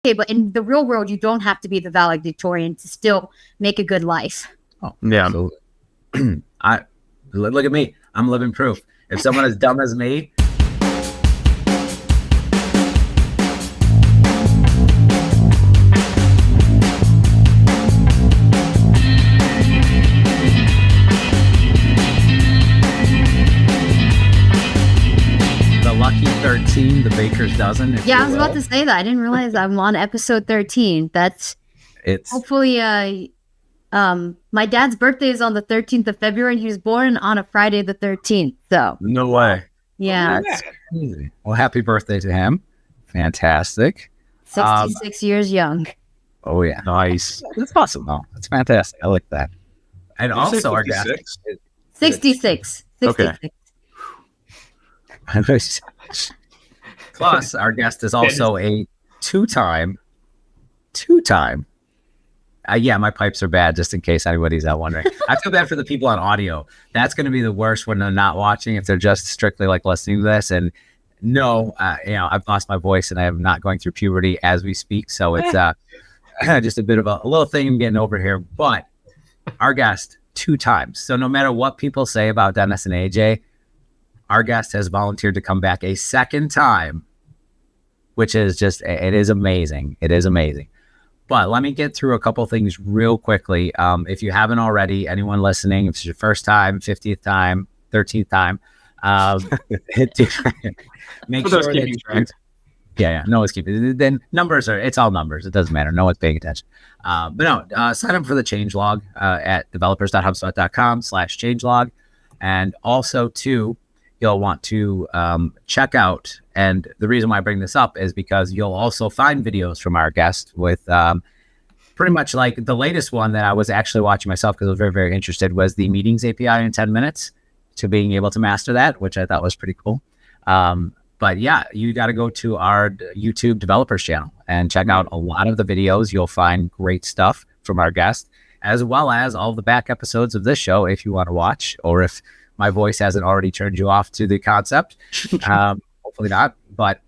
okay, but in the real world, you don't have to be the valedictorian to still make a good life. Oh, yeah. Look at me. I'm living proof. If someone as dumb as me. The lucky 13, the baker's dozen. Yeah, I was about to say that. I didn't realize I'm on episode 13. It's hopefully my dad's birthday is on the 13th of February, and he was born on a Friday the 13th. So no way. Yeah. That's crazy. Well, happy birthday to him. Fantastic. 66 years young. Oh, yeah. Nice. That's awesome. Oh, that's fantastic. I like that. And also our guest. 66. Okay. Plus, our guest is also a two-time. Yeah, my pipes are bad, just in case anybody's out wondering. I feel bad for the people on audio. That's going to be the worst when they're not watching, if they're just strictly like listening to this. And no, I've lost my voice and I am not going through puberty as we speak. So it's just a bit of a little thing I'm getting over here. But our guest, 2 times. So no matter what people say about Dennis and AJ, our guest has volunteered to come back a second time, which is just, it is amazing. It is amazing. But let me get through a couple things real quickly. If you haven't already, anyone listening, if it's your first time, 50th time, 13th time, make sure that no one's keeping. Then numbers it's all numbers. It doesn't matter. No one's paying attention. But no, sign up for the changelog at developers.hubspot.com/changelog. And also too, you'll want to check out, and the reason why I bring this up is because you'll also find videos from our guest with pretty much like the latest one that I was actually watching myself because I was very, very interested, was the meetings API in 10 minutes to being able to master that, which I thought was pretty cool. But yeah, you got to go to our YouTube developers channel and check out a lot of the videos. You'll find great stuff from our guest, as well as all the back episodes of this show if you want to watch, or if my voice hasn't already turned you off to the concept. Hopefully not. But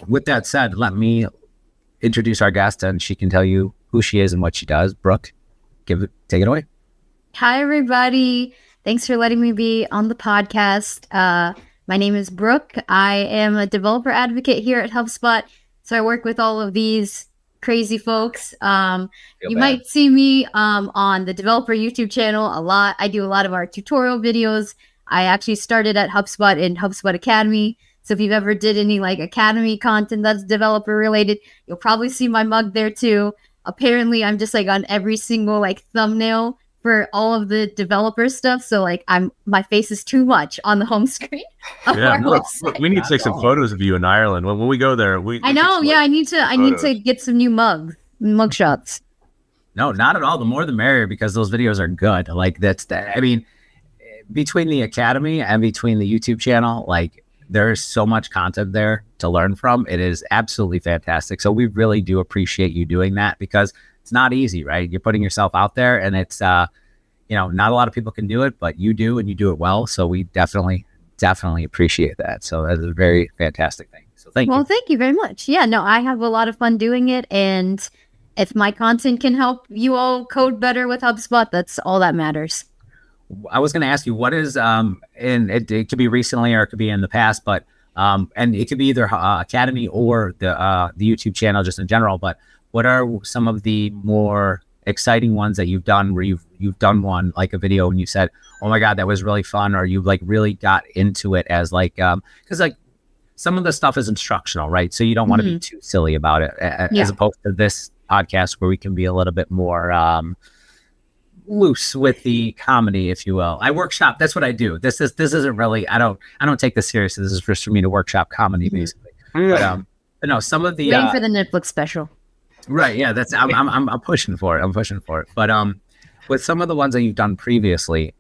with that said, let me introduce our guest, and she can tell you who she is and what she does. Brooke, take it away. Hi, everybody. Thanks for letting me be on the podcast. My name is Brooke. I am a developer advocate here at HubSpot. So I work with all of these crazy folks. Might see me on the developer YouTube channel a lot. I do a lot of our tutorial videos. I actually started at HubSpot in HubSpot Academy. So if you've ever did any like Academy content that's developer related, you'll probably see my mug there too. Apparently I'm just like on every single like thumbnail for all of the developer stuff. So like my face is too much on the home screen. Yeah, look, we need to take some photos of you in Ireland when we go there. I know. Yeah, I need to get some new mug shots. No, not at all. The more the merrier, because those videos are good. Like I mean, between the Academy and between the YouTube channel, like there's so much content there to learn from. It is absolutely fantastic. So we really do appreciate you doing that, because it's not easy, right? You're putting yourself out there, and it's, not a lot of people can do it, but you do, and you do it well. So we definitely appreciate that. So that's a very fantastic thing. So thank you. Well, thank you very much. Yeah, no, I have a lot of fun doing it. And if my content can help you all code better with HubSpot, that's all that matters. I was going to ask you, what is, and it could be recently or it could be in the past, but, and it could be either Academy or the YouTube channel just in general, but what are some of the more exciting ones that you've done where you've done one, like a video, and you said, oh my God, that was really fun, or you like really got into it as like, because like some of the stuff is instructional, right? So you don't want to be too silly about it, as opposed to this podcast where we can be a little bit more loose with the comedy, if you will. I workshop. That's what I do. This isn't really, I don't take this seriously. This is just for me to workshop comedy, basically. But no, some of the waiting for the Netflix special. Right. Yeah. That's I'm pushing for it. But with some of the ones that you've done previously,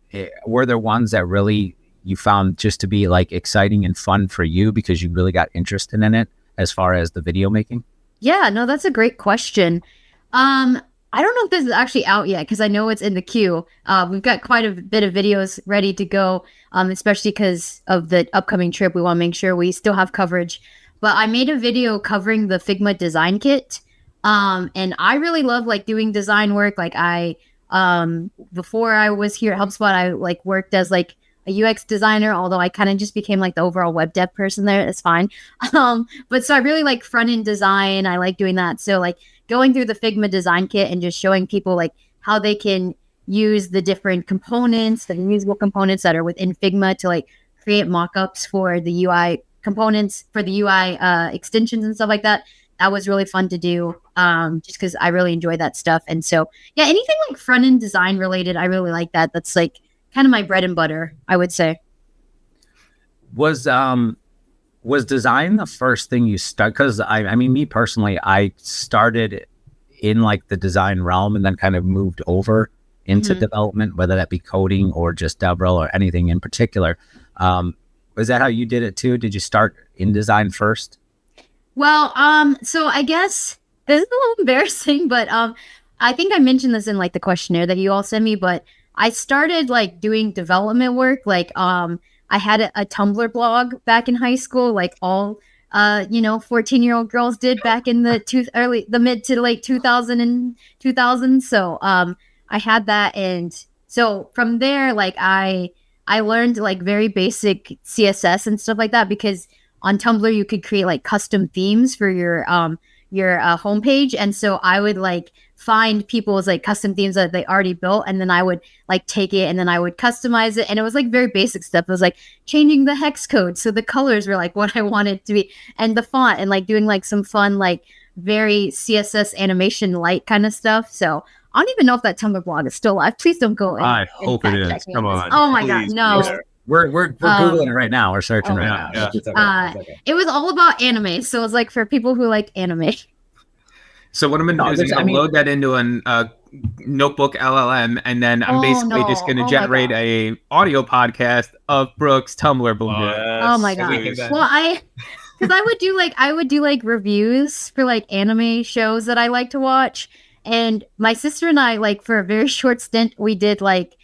were there ones that really you found just to be like exciting and fun for you because you really got interested in it as far as the video making? Yeah. No, that's a great question. I don't know if this is actually out yet, because I know it's in the queue. We've got quite a bit of videos ready to go, especially because of the upcoming trip. We want to make sure we still have coverage. but I made a video covering the Figma design kit. And I really love like doing design work. Like before I was here at HubSpot, I like worked as like a UX designer, although I kind of just became like the overall web dev person there. It's fine. But so I really like front end design. I like doing that. So like going through the Figma design kit and just showing people like how they can use the different components, the reusable components that are within Figma to like create mock-ups for the UI components, for the UI extensions and stuff like that. That was really fun to do, just because I really enjoy that stuff. And so, yeah, anything like front end design related, I really like that. That's like kind of my bread and butter, I would say. Was design the first thing you start? Because I mean, me personally, I started in like the design realm and then kind of moved over into development, whether that be coding or just DevRel or anything in particular. Was that how you did it too? Did you start in design first? Well, so I guess this is a little embarrassing, but I think I mentioned this in like the questionnaire that you all sent me, but I started like doing development work. Like I had a Tumblr blog back in high school, like all 14-year-old girls did back in the mid to late 2000. So I had that, and so from there, like I learned like very basic CSS and stuff like that, because on Tumblr you could create like custom themes for your homepage, and so I would like find people's like custom themes that they already built, and then I would like take it and then I would customize it, and it was like very basic stuff. It was like changing the hex code so the colors were like what I wanted to be, and the font, and like doing like some fun like very CSS animation light kind of stuff. So I don't even know if that Tumblr blog is still alive. Please don't go. I hope it is. Come on. Oh my God, no. We're Googling it right now. We're searching right now. Yeah. It's okay. It was all about anime, so it was like for people who like anime. So what I'm going to do is I'm going to load that into a notebook LLM, and then I'm basically just going to generate a audio podcast of Brooke's Tumblr blog. Oh my God. Well, because I would do like reviews for like anime shows that I like to watch. And my sister and I, like for a very short stint, we did like,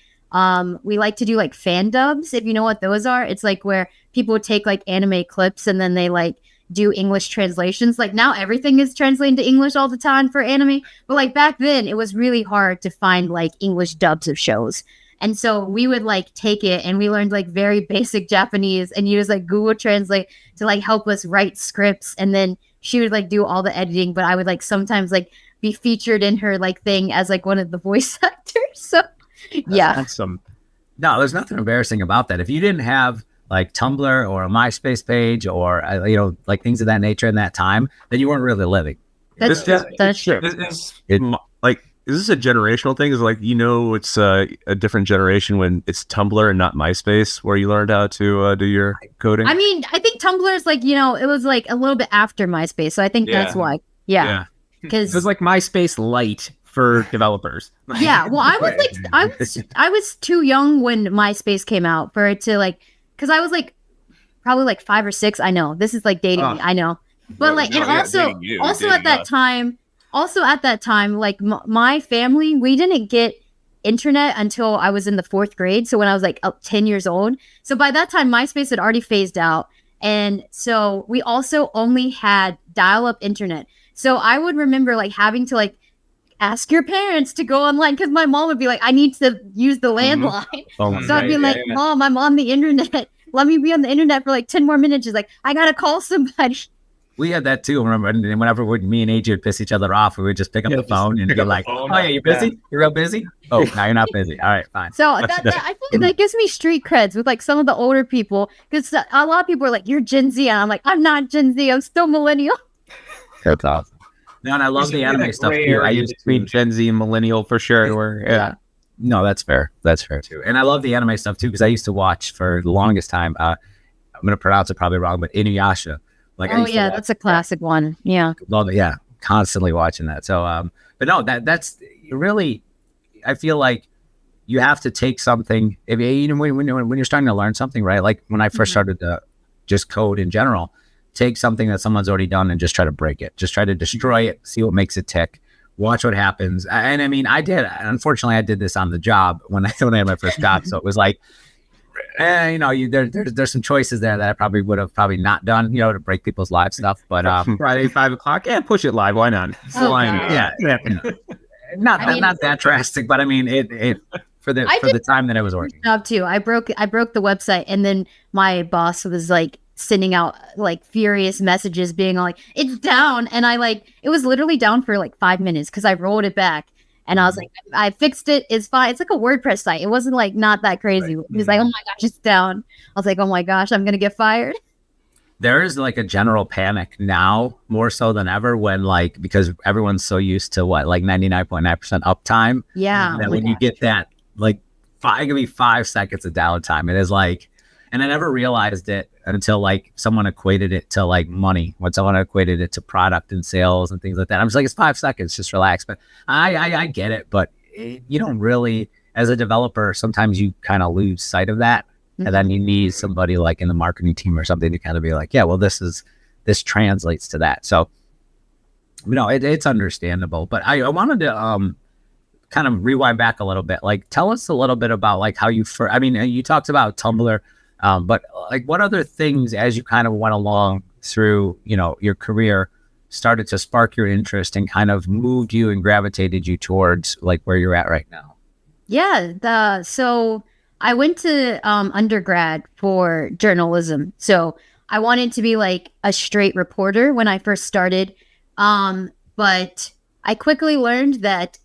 we like to do like fan dubs, if you know what those are. It's like where people would take like anime clips and then they like do English translations. Like now everything is translated to English all the time for anime, but like back then it was really hard to find like English dubs of shows. And so we would like take it and we learned like very basic Japanese and use like Google Translate to like help us write scripts. And then she would like do all the editing, but I would like sometimes like be featured in her like thing as like one of the voice actors. So yeah. Awesome. No, there's nothing embarrassing about that. If you didn't have like Tumblr or a MySpace page or like things of that nature in that time, then you weren't really living. That's true. Is this a generational thing? Is it like, it's a different generation when it's Tumblr and not MySpace where you learned how to do your coding? I mean, I think Tumblr is like, it was like a little bit after MySpace. So I think that's why. Yeah. Because it was like MySpace Lite for developers. Yeah. Well, I was too young when MySpace came out for it to like, because I was like probably like 5 or 6. I know this is like dating me. I know, but like, and also at that time, like my family, we didn't get internet until I was in the 4th grade. So when I was like 10 years old. So by that time, MySpace had already phased out. And so we also only had dial-up internet. So I would remember like having to like ask your parents to go online because my mom would be like, I need to use the landline. So I'd be like, Mom, I'm on the internet. Let me be on the internet for like 10 more minutes. She's like, I got to call somebody. We had that too, remember? And whenever me and AJ would piss each other off, we would just pick up the phone and be like, oh yeah, you busy? You're real busy? Oh, now you're not busy. All right, fine. So I feel like that gives me street creds with like some of the older people, because a lot of people are like, you're Gen Z. And I'm like, I'm not Gen Z. I'm still millennial. That's awesome. No, and I love the anime stuff too. I used to be Gen Z and millennial for sure. Yeah. No, that's fair. That's fair too. And I love the anime stuff too, because I used to watch for the longest time. I'm going to pronounce it probably wrong, but Inuyasha. Like, that's a classic one. Yeah. Love it. Yeah. Constantly watching that. So, but no, that's really, I feel like you have to take something, when you're starting to learn something, right? Like when I first started to just code in general, take something that someone's already done and just try to break it. Just try to destroy it, see what makes it tick, watch what happens. And I mean, unfortunately, I did this on the job when I had my first job. So it was like, there's some choices there that I probably would have not done, to break people's lives stuff. But Friday 5:00, push it live. Why not? Yeah. Not that drastic, but I mean it for the time that I was working. Job too. I broke the website, and then my boss was like sending out like furious messages, being like, "It's down," and it was literally down for like 5 minutes because I rolled it back. And I was like, I fixed it. It's fine. It's like a WordPress site. It wasn't like not that crazy. Right. He was like, oh my gosh, it's down. I was like, oh my gosh, I'm going to get fired. There is like a general panic now more so than ever when because everyone's so used to 99.9% uptime. Yeah. That when you get that it could be 5 seconds of downtime. It is and I never realized it until someone equated it to money, when someone equated it to product and sales and things like that. I'm just like, it's 5 seconds, just relax. But I get it, but you don't really, as a developer, sometimes you kind of lose sight of that. Mm-hmm. And then you need somebody in the marketing team or something to kind of be like, yeah, well, this translates to that. So, it's understandable. But I wanted to kind of rewind back a little bit. Tell us a little bit about how you first, you talked about Tumblr. But what other things, as you kind of went along through, your career, started to spark your interest and kind of moved you and gravitated you towards where you're at right now? Yeah. So I went to undergrad for journalism. So I wanted to be a straight reporter when I first started. But I quickly learned that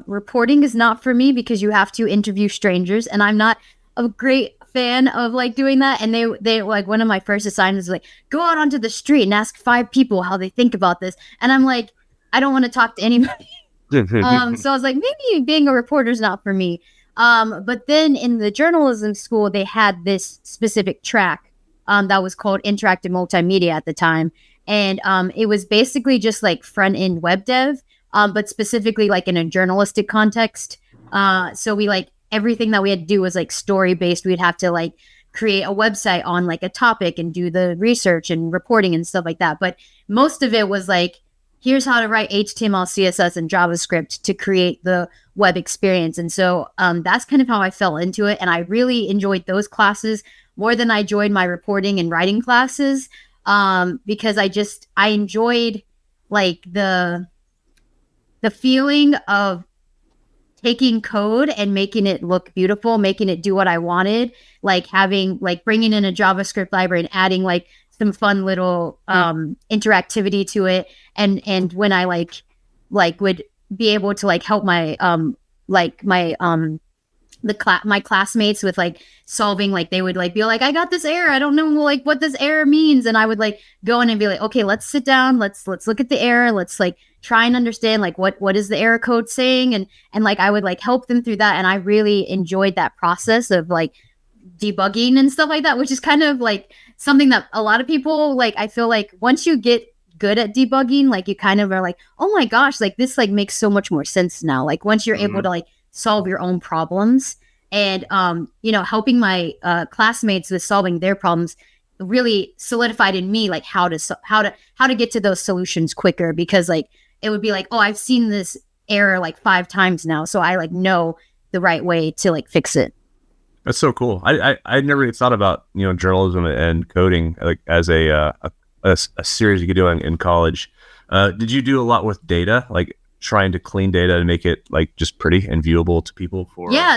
reporting is not for me because you have to interview strangers, and I'm not a great fan of doing that. And they one of my first assignments was go out onto the street and ask 5 people how they think about this. And I'm like, I don't want to talk to anybody. So I was like, maybe being a reporter is not for me. But then in the journalism school, they had this specific track that was called interactive multimedia at the time. And it was basically just front end web dev, but specifically in a journalistic context. So we everything that we had to do was story based. We'd have to create a website on a topic and do the research and reporting and stuff like that. But most of it was here's how to write HTML, CSS, and JavaScript to create the web experience. And so that's kind of how I fell into it. And I really enjoyed those classes more than I enjoyed my reporting and writing classes, because I enjoyed the feeling of taking code and making it look beautiful, making it do what I wanted, having bringing in a JavaScript library and adding some fun little interactivity to it, and when I would be able to help my my classmates with solving, they would be I got this error, I don't know what this error means, and I would go in and be okay, let's sit down, let's look at the error, let's try and understand what is the error code saying, and I would help them through that. And I really enjoyed that process of debugging and stuff like that, which is kind of something that a lot of people I feel once you get good at debugging, you kind of are oh my gosh, this makes so much more sense now, once you're able to solve your own problems. And helping my classmates with solving their problems really solidified in me how to get to those solutions quicker, because it would be oh, I've seen this error 5 times now, so I know the right way to fix it. That's so cool. I never really thought about journalism and coding as a series you could do in college. Did you do a lot with data, trying to clean data and make it just pretty and viewable to people?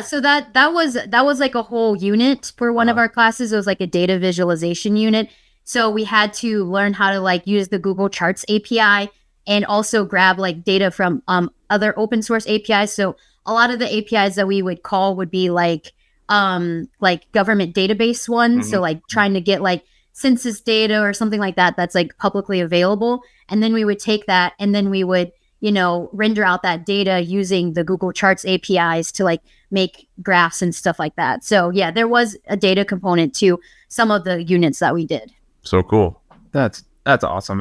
So that was a whole unit for one of our classes. It was a data visualization unit. So we had to learn how to use the Google Charts API and also grab data from other open source APIs. So a lot of the APIs that we would call would be government database ones. Mm-hmm. So trying to get census data or something like that that's publicly available. And then we would take that and then we would render out that data using the Google Charts APIs to make graphs and stuff like that. So yeah, there was a data component to some of the units that we did. So cool. That's awesome.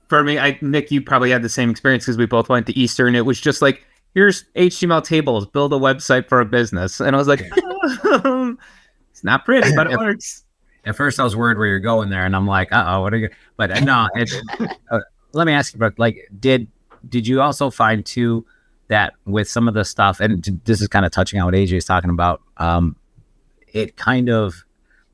For me, Nick, you probably had the same experience because we both went to Eastern. It was just here's HTML tables, build a website for a business. And I was it's not pretty, but it works. At first I was worried where you're going there, and I'm what are you? But no, let me ask you, Brooke, did you also find too that with some of the stuff, and this is kind of touching on what AJ is talking about, it kind of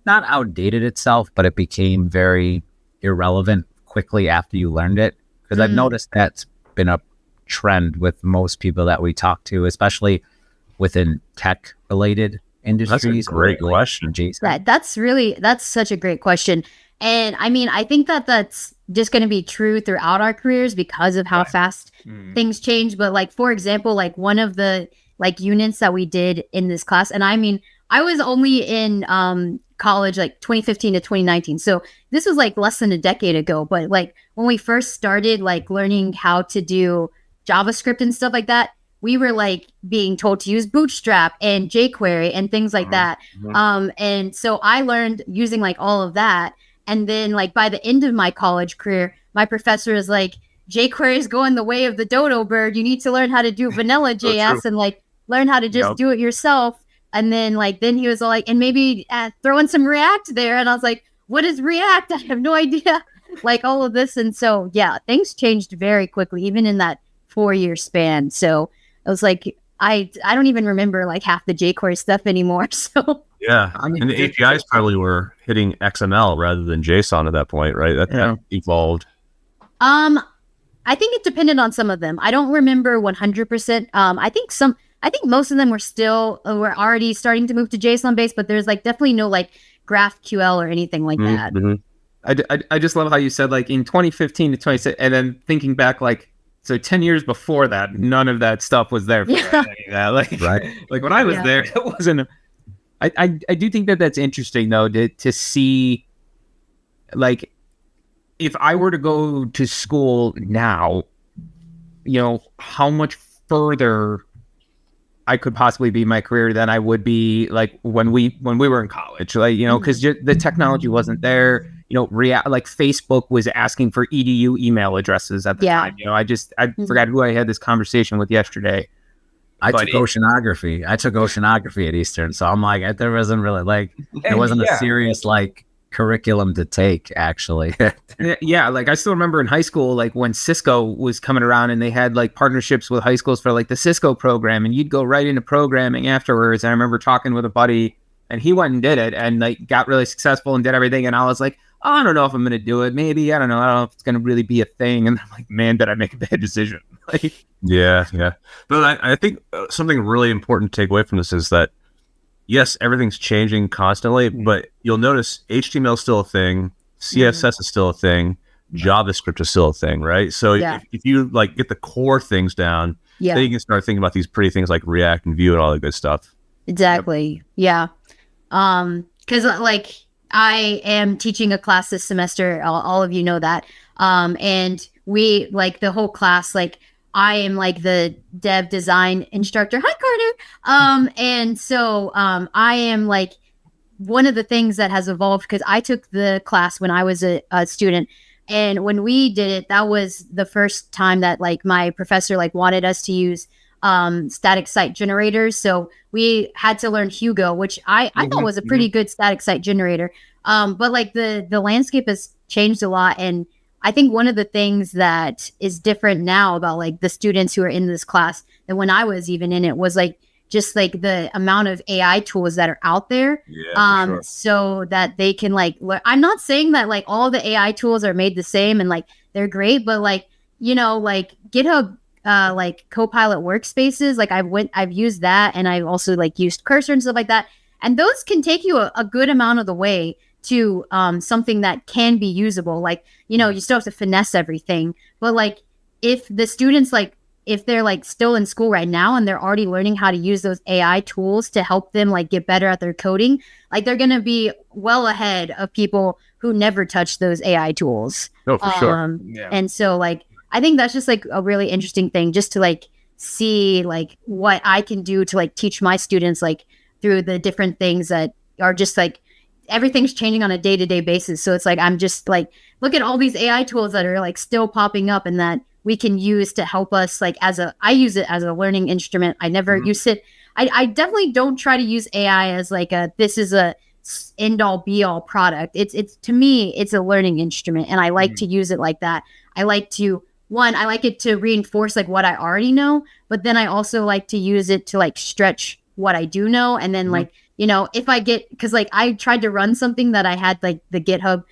not outdated itself, but it became very irrelevant quickly after you learned it. Because I've noticed that's been a trend with most people that we talk to, especially within tech related industries. That's a great question. Jason. That's such a great question. And I mean, I think that that's just going to be true throughout our careers because of how fast things change. But like, for example, like one of the like units that we did in this class, and I mean, I was only in college like 2015 to 2019. So this was like less than a decade ago. But like when we first started like learning how to do JavaScript and stuff like that, we were like being told to use Bootstrap and jQuery and things like that. And so I learned using like all of that. And then like by the end of my college career, my professor is like, jQuery is going the way of the dodo bird. You need to learn how to do vanilla JS and like learn how to just do it yourself. And then like, then he was all like, and maybe throw in some React there. And I was like, what is React? I have no idea. Like all of this. And so, yeah, things changed very quickly, even in that 4-year span. So it was like, I don't even remember like half the jQuery stuff anymore. So yeah, I mean, and the APIs probably were hitting XML rather than JSON at that point, right? That evolved. I think it depended on some of them. I don't remember 100%. I think most of them were already starting to move to JSON based, but there's like definitely no like GraphQL or anything like that. I just love how you said like in 2015 to 2016, and then thinking back like, so 10 years before that, none of that stuff was there for any of that. Like, like when I was there, it wasn't. I do think that that's interesting though to see, like, if I were to go to school now, you know, how much further I could possibly be in my career than I would be like when we were in college, like, you know, because the technology wasn't there. You know, like Facebook was asking for EDU email addresses at the time. You know, I forgot who I had this conversation with yesterday. I took oceanography at Eastern. So I'm like, there wasn't really like, there wasn't a serious like curriculum to take actually. Yeah. Like I still remember in high school, like when Cisco was coming around and they had like partnerships with high schools for like the Cisco program, and you'd go right into programming afterwards. And I remember talking with a buddy and he went and did it and like got really successful and did everything. And I was like, oh, I don't know if I'm going to do it. Maybe, I don't know if it's going to really be a thing. And I'm like, man, did I make a bad decision? Like, yeah. But I think something really important to take away from this is that, yes, everything's changing constantly, but you'll notice HTML is still a thing, CSS is still a thing, JavaScript is still a thing, right? So if you like get the core things down, then you can start thinking about these pretty things like React and Vue and all that good stuff. Exactly. Yeah. Because like I am teaching a class this semester. All of you know that. And we like the whole class, like I am like the dev design instructor. Hi, Carter. And so I am like one of the things that has evolved because I took the class when I was a student. And when we did it, that was the first time that like my professor like wanted us to use static site generators. So we had to learn Hugo, which I thought was a pretty good static site generator. But like the landscape has changed a lot. And I think one of the things that is different now about like the students who are in this class than when I was even in it was like just like the amount of AI tools that are out there. So that they can like learn. I'm not saying that like all the AI tools are made the same and like they're great, but like, you know, like GitHub like Copilot workspaces, like I've used that, and I've also like used Cursor and stuff like that, and those can take you a good amount of the way to something that can be usable. Like, you know, you still have to finesse everything, but like if the students like if they're like still in school right now and they're already learning how to use those AI tools to help them like get better at their coding, like they're gonna be well ahead of people who never touched those AI tools. Oh, for sure. And so like I think that's just like a really interesting thing just to like see like what I can do to like teach my students like through the different things that are just like everything's changing on a day-to-day basis. So it's like I'm just like look at all these AI tools that are like still popping up and that we can use to help us like I use it as a learning instrument. I never use it. I definitely don't try to use AI as like this is a end all be all product. It's to me, it's a learning instrument, and I like to use it like that. I like it to reinforce like what I already know, but then I also like to use it to like stretch what I do know, and then like if I get, because like I tried to run something that I had like the GitHub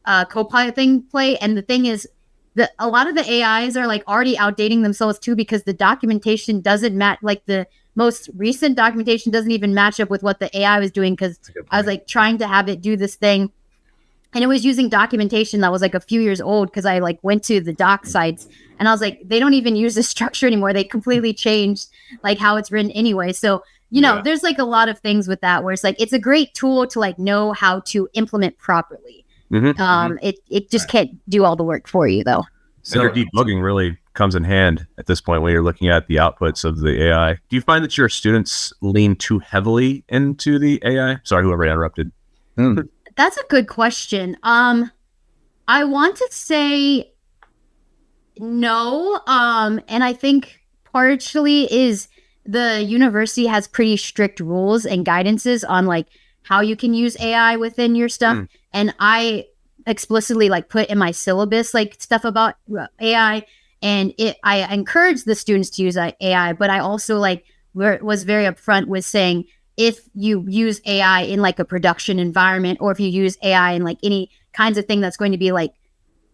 Copilot thing play, and the thing is that a lot of the AIs are like already outdating themselves too, because the documentation doesn't match, like the most recent documentation doesn't even match up with what the AI was doing, because I was like trying to have it do this thing, and it was using documentation that was like a few years old, because I like went to the doc sites and I was like, they don't even use this structure anymore. They completely changed like how it's written anyway. So, there's like a lot of things with that where it's like, it's a great tool to like know how to implement properly. It just can't do all the work for you though. So your debugging really comes in hand at this point when you're looking at the outputs of the AI. Do you find that your students lean too heavily into the AI? Sorry, whoever interrupted. That's a good question. I want to say no. And I think partially is the university has pretty strict rules and guidances on like how you can use AI within your stuff. And I explicitly like put in my syllabus like stuff about AI, and I encourage the students to use AI, but I also like was very upfront with saying, if you use AI in like a production environment, or if you use AI in like any kinds of thing that's going to be like,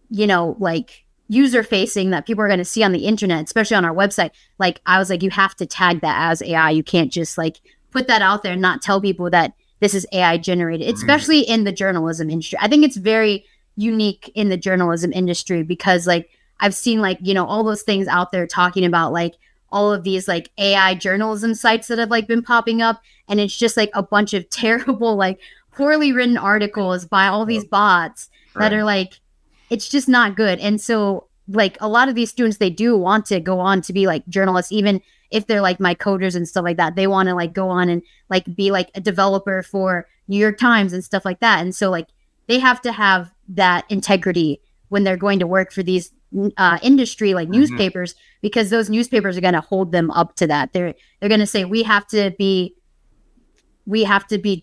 like user facing that people are going to see on the internet, especially on our website, like I was like, you have to tag that as AI. You can't just like put that out there and not tell people that this is AI generated, especially in the journalism industry. I think it's very unique in the journalism industry, because like I've seen like, all those things out there talking about like all of these like AI journalism sites that have like been popping up. And it's just like a bunch of terrible, like poorly written articles by all these bots that are like, it's just not good. And so like a lot of these students, they do want to go on to be like journalists, even if they're like my coders and stuff like that. They want to like go on and like be like a developer for New York Times and stuff like that. And so like they have to have that integrity when they're going to work for these industry like newspapers, because those newspapers are going to hold them up to that. They're going to say we have to be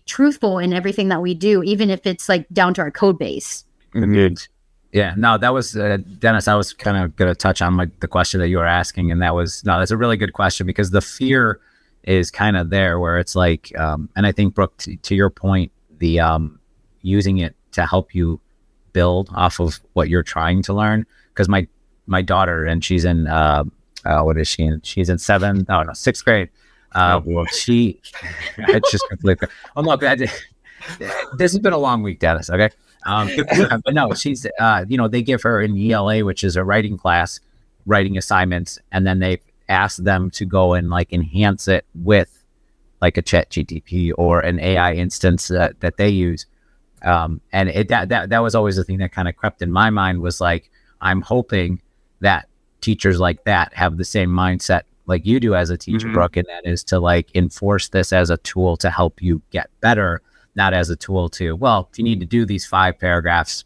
truthful in everything that we do, even if it's like down to our code base. Yeah, no, that was Dennis. I was kind of going to touch on the question that you were asking, and that's a really good question, because the fear is kind of there, where it's like, and I think Brooke, to your point, the using it to help you build off of what you're trying to learn. Because my daughter, and she's in what is she in? She's in sixth grade. She it's just completely. Oh look, this has been a long week, Dennis. Okay. But no, she's, they give her in ELA, which is a writing class, writing assignments, and then they ask them to go and like enhance it with like a ChatGPT or an AI instance that they use. And that was always the thing that kind of crept in my mind, was like, I'm hoping that teachers like that have the same mindset like you do as a teacher, Brooke, and that is to like enforce this as a tool to help you get better, not as a tool to, well, if you need to do these 5 paragraphs,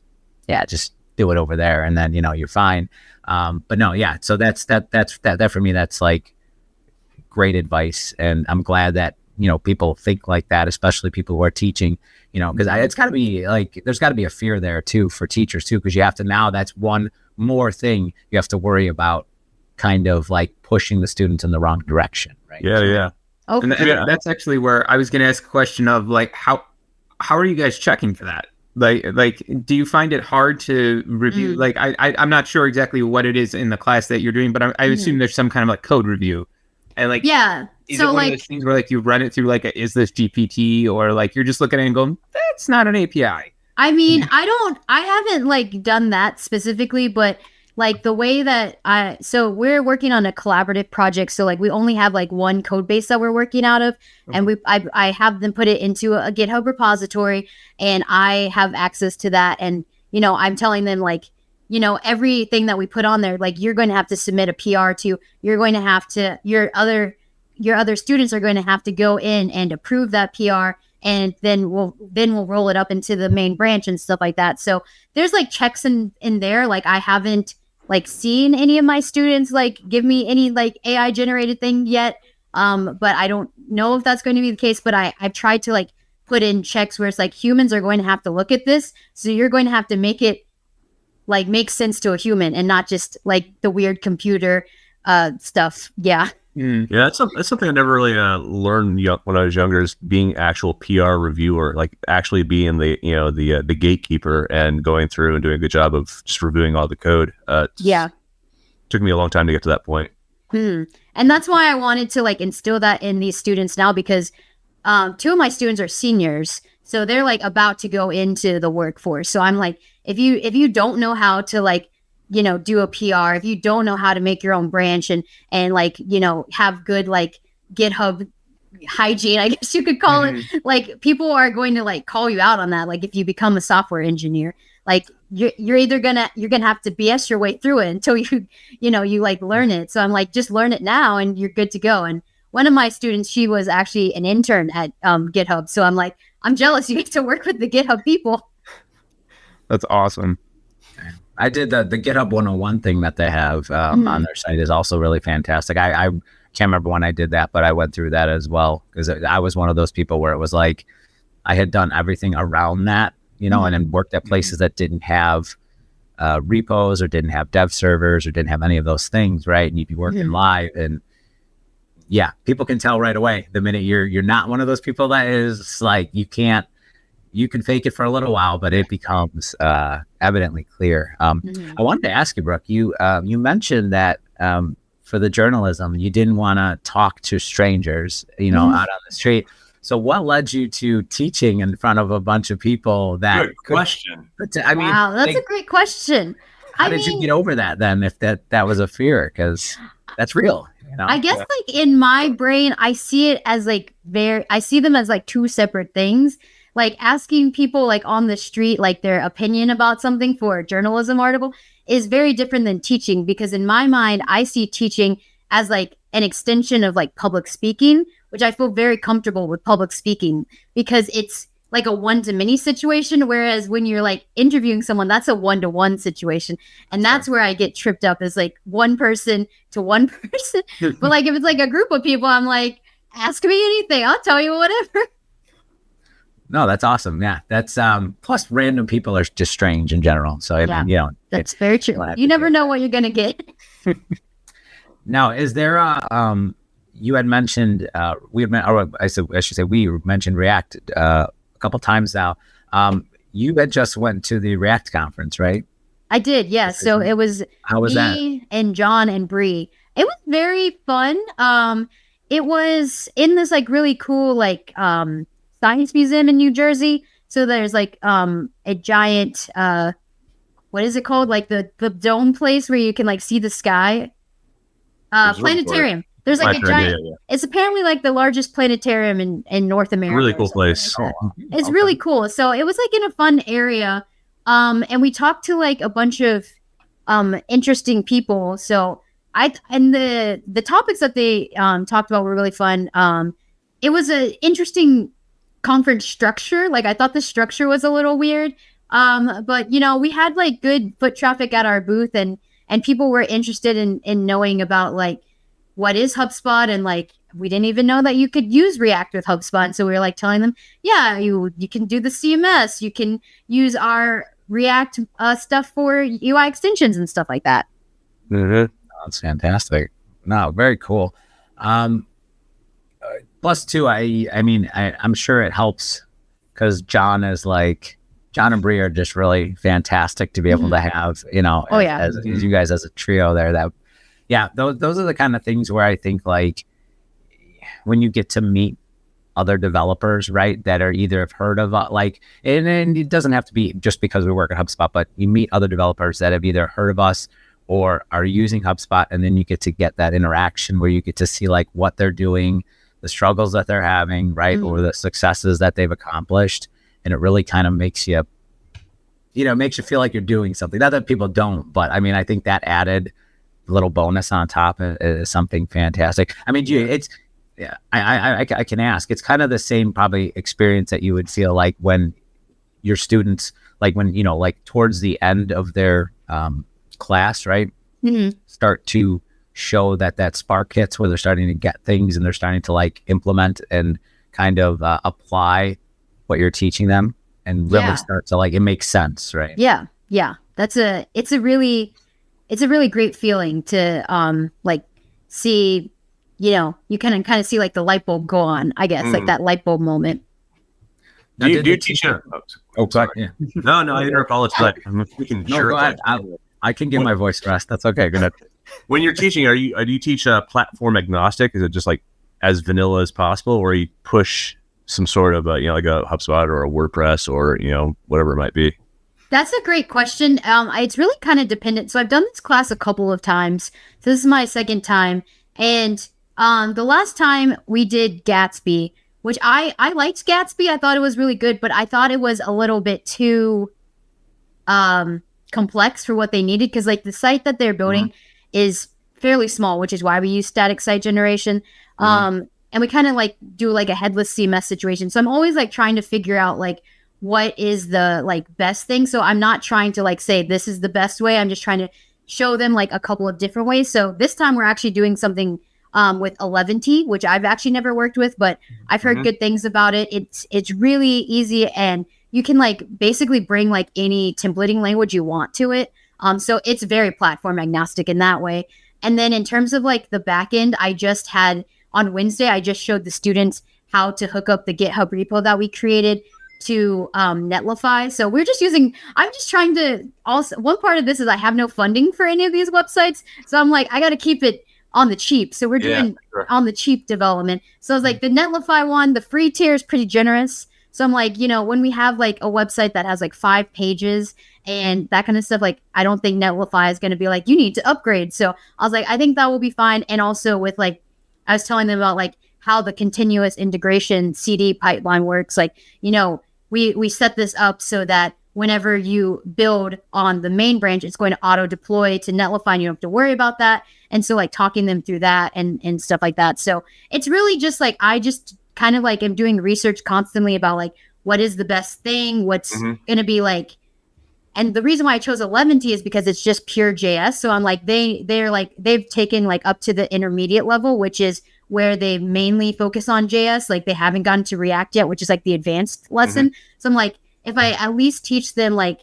just do it over there, and then you're fine. But no, so that's that for me. That's like great advice, and I'm glad that people think like that, especially people who are teaching. Because it's got to be like, there's got to be a fear there too for teachers too, because you have to, now that's one more thing you have to worry about, kind of like pushing the students in the wrong direction, right? Yeah. Okay. And that's actually where I was going to ask a question of like, how are you guys checking for that? Like, do you find it hard to review? Like, I'm not sure exactly what it is in the class that you're doing, but I assume there's some kind of like code review, and like, is so it one like of those things where like you run it through like is this GPT, or like you're just looking at it and going, that's not an API? I mean, I haven't like done that specifically, but like the way that so we're working on a collaborative project. So like we only have like one code base that we're working out of, and I have them put it into a GitHub repository, and I have access to that. And, I'm telling them like, everything that we put on there, like you're going to have to submit a PR to, you're going to have to, your other students are going to have to go in and approve that PR. And then we'll roll it up into the main branch and stuff like that. So there's like checks in there. Like I haven't like seen any of my students like give me any like AI generated thing yet. But I don't know if that's going to be the case. But I've tried to like put in checks where it's like humans are going to have to look at this. So you're going to have to make it like make sense to a human and not just like the weird computer stuff. Yeah. Mm. Yeah, that's something I never really learned when I was younger. Is being actual PR reviewer, like actually being the gatekeeper and going through and doing a good job of just reviewing all the code. Yeah. Took me a long time to get to that point. And that's why I wanted to like instill that in these students now, because 2 of my students are seniors, so they're like about to go into the workforce. So I'm like, if you don't know how to like, do a PR, if you don't know how to make your own branch and like, have good like GitHub hygiene, I guess you could call it, like people are going to like call you out on that. Like if you become a software engineer, like you're either gonna have to BS your way through it until you like learn it. So I'm like, just learn it now and you're good to go. And one of my students, she was actually an intern at GitHub. So I'm like, I'm jealous you get to work with the GitHub people. That's awesome. I did the GitHub 101 thing that they have on their site is also really fantastic. I can't remember when I did that, but I went through that as well, because I was one of those people where it was like I had done everything around that, and then worked at places that didn't have repos or didn't have dev servers or didn't have any of those things, right? And you'd be working live, and yeah, people can tell right away the minute you're not one of those people that is like you can fake it for a little while, but it becomes evidently clear. I wanted to ask you, Brooke, you mentioned that for the journalism, you didn't want to talk to strangers, out on the street. So what led you to teaching in front of a bunch of people? That Good question. Wow, that's a great question. How did you get over that then, if that was a fear? Because that's real. I guess like in my brain, I see it as like I see them as like 2 separate things. Like asking people like on the street, like their opinion about something for a journalism article is very different than teaching, because in my mind, I see teaching as like an extension of like public speaking, which I feel very comfortable with public speaking because it's like a one-to-many situation. Whereas when you're like interviewing someone, that's a one-to-one situation. And that's where I get tripped up, is like one person to one person. But like if it's like a group of people, I'm like, ask me anything. I'll tell you whatever. No, that's awesome. Yeah, that's plus random people are just strange in general. So that's very true. You never know what you're gonna get. Now, is there you had mentioned we mentioned React a couple times now. You had just went to the React conference, right? I did, yeah. So it was how was that? And John and Bree. It was very fun. It was in this like really cool like science museum in New Jersey. So there's like a giant what is it called? Like the dome place where you can like see the sky. Planetarium. There's like a giant. Yeah. It's apparently like the largest planetarium in North America. Really cool place. It's really cool. So it was like in a fun area. And we talked to like a bunch of interesting people. So the topics that they talked about were really fun. It was an interesting conference structure. Like I thought the structure was a little weird. But we had like good foot traffic at our booth, and people were interested in knowing about like what is HubSpot, and like we didn't even know that you could use React with HubSpot. And so we were like telling them, yeah, you can do the CMS, you can use our React stuff for UI extensions and stuff like that. That's fantastic. No, very cool. Plus two, I'm sure it helps because John and Bree are just really fantastic to be able to have, as you guys as a trio there. Those are the kind of things where I think like when you get to meet other developers, right, that are either have heard of and it doesn't have to be just because we work at HubSpot, but you meet other developers that have either heard of us or are using HubSpot, and then you get to get that interaction where you get to see like what they're doing, the struggles that they're having, right, or the successes that they've accomplished. And it really kind of makes you feel like you're doing something. Not that people don't, but I mean, I think that added little bonus on top is something fantastic. I mean, I can ask. It's kind of the same probably experience that you would feel like when your students, like when, like towards the end of their class, right, start to show that spark hits where they're starting to get things and they're starting to like implement and kind of apply what you're teaching them and really start to like, it makes sense, right? Yeah. It's a really great feeling to like see, you can kind of see like the light bulb go on, I guess, like that light bulb moment. Do you teach a? Oh, sorry. Yeah. No, I interrupt all the time. I'm speaking. No, go ahead. I can give my voice rest. That's okay. Go ahead. When you're teaching, do you teach platform agnostic? Is it just like as vanilla as possible, or you push some sort of like a HubSpot or a WordPress or whatever it might be? That's a great question. It's really kind of dependent. So I've done this class a couple of times. So this is my second time, and the last time we did Gatsby, which I liked Gatsby. I thought it was really good, but I thought it was a little bit too complex for what they needed, because like the site that they're building is fairly small, which is why we use static site generation. And we kind of like do like a headless CMS situation. So I'm always like trying to figure out like what is the like best thing. So I'm not trying to like say this is the best way. I'm just trying to show them like a couple of different ways. So this time we're actually doing something with 11T, which I've actually never worked with, but I've heard good things about it. It's really easy, and you can like basically bring like any templating language you want to it. So it's very platform agnostic in that way. And then in terms of like the back end, on Wednesday, I just showed the students how to hook up the GitHub repo that we created to Netlify. So I'm just trying to also, one part of this is I have no funding for any of these websites. So I'm like, I got to keep it on the cheap. So we're doing on the cheap development. So I was like, the Netlify one, the free tier is pretty generous. So I'm like, when we have like a website that has like 5 pages and that kind of stuff, like I don't think Netlify is going to be like, you need to upgrade. So I was like, I think that will be fine. And also with like, I was telling them about like how the continuous integration CD pipeline works. Like, we set this up so that whenever you build on the main branch, it's going to auto deploy to Netlify, and you don't have to worry about that. And so like talking them through that and stuff like that. So it's really just like, I just kind of like am doing research constantly about like, what is the best thing? What's going to be like, and the reason why I chose 11T is because it's just pure JS. So I'm like, they've taken like up to the intermediate level, which is where they mainly focus on JS. Like they haven't gotten to React yet, which is like the advanced lesson. So I'm like, if I at least teach them like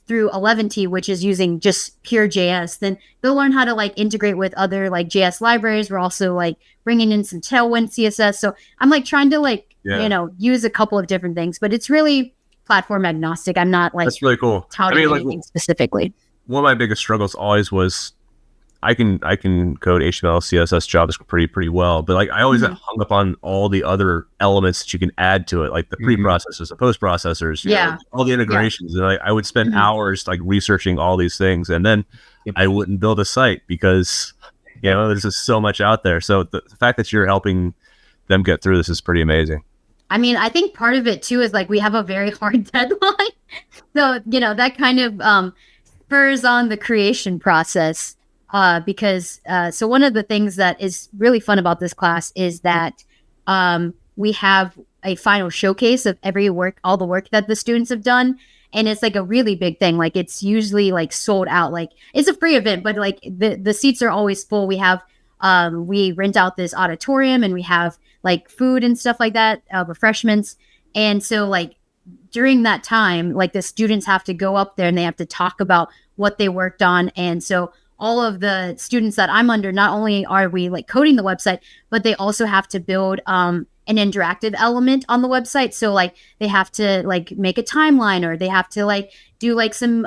through 11T, which is using just pure JS, then they'll learn how to like integrate with other like JS libraries. We're also like bringing in some Tailwind CSS. So I'm like trying to like, use a couple of different things, but it's really platform agnostic. I'm not like, that's really cool. Touting anything specifically. One of my biggest struggles always was I can code HTML, CSS, JavaScript pretty well, but like I always get hung up on all the other elements that you can add to it, like the pre-processors, the post-processors, all the integrations. And I would spend hours like researching all these things, and then I wouldn't build a site because there's just so much out there. So the fact that you're helping them get through this is pretty amazing. I mean, I think part of it too is like we have a very hard deadline, so that kind of spurs on the creation process. Because one of the things that is really fun about this class is that we have a final showcase of all the work that the students have done. And it's like a really big thing. Like it's usually like sold out. Like it's a free event, but like the seats are always full. We have, we rent out this auditorium, and we have like food and stuff like that, refreshments. And so like during that time, like the students have to go up there and they have to talk about what they worked on. And so all of the students that I'm under, not only are we like coding the website, but they also have to build an interactive element on the website. So like they have to like make a timeline, or they have to like do like some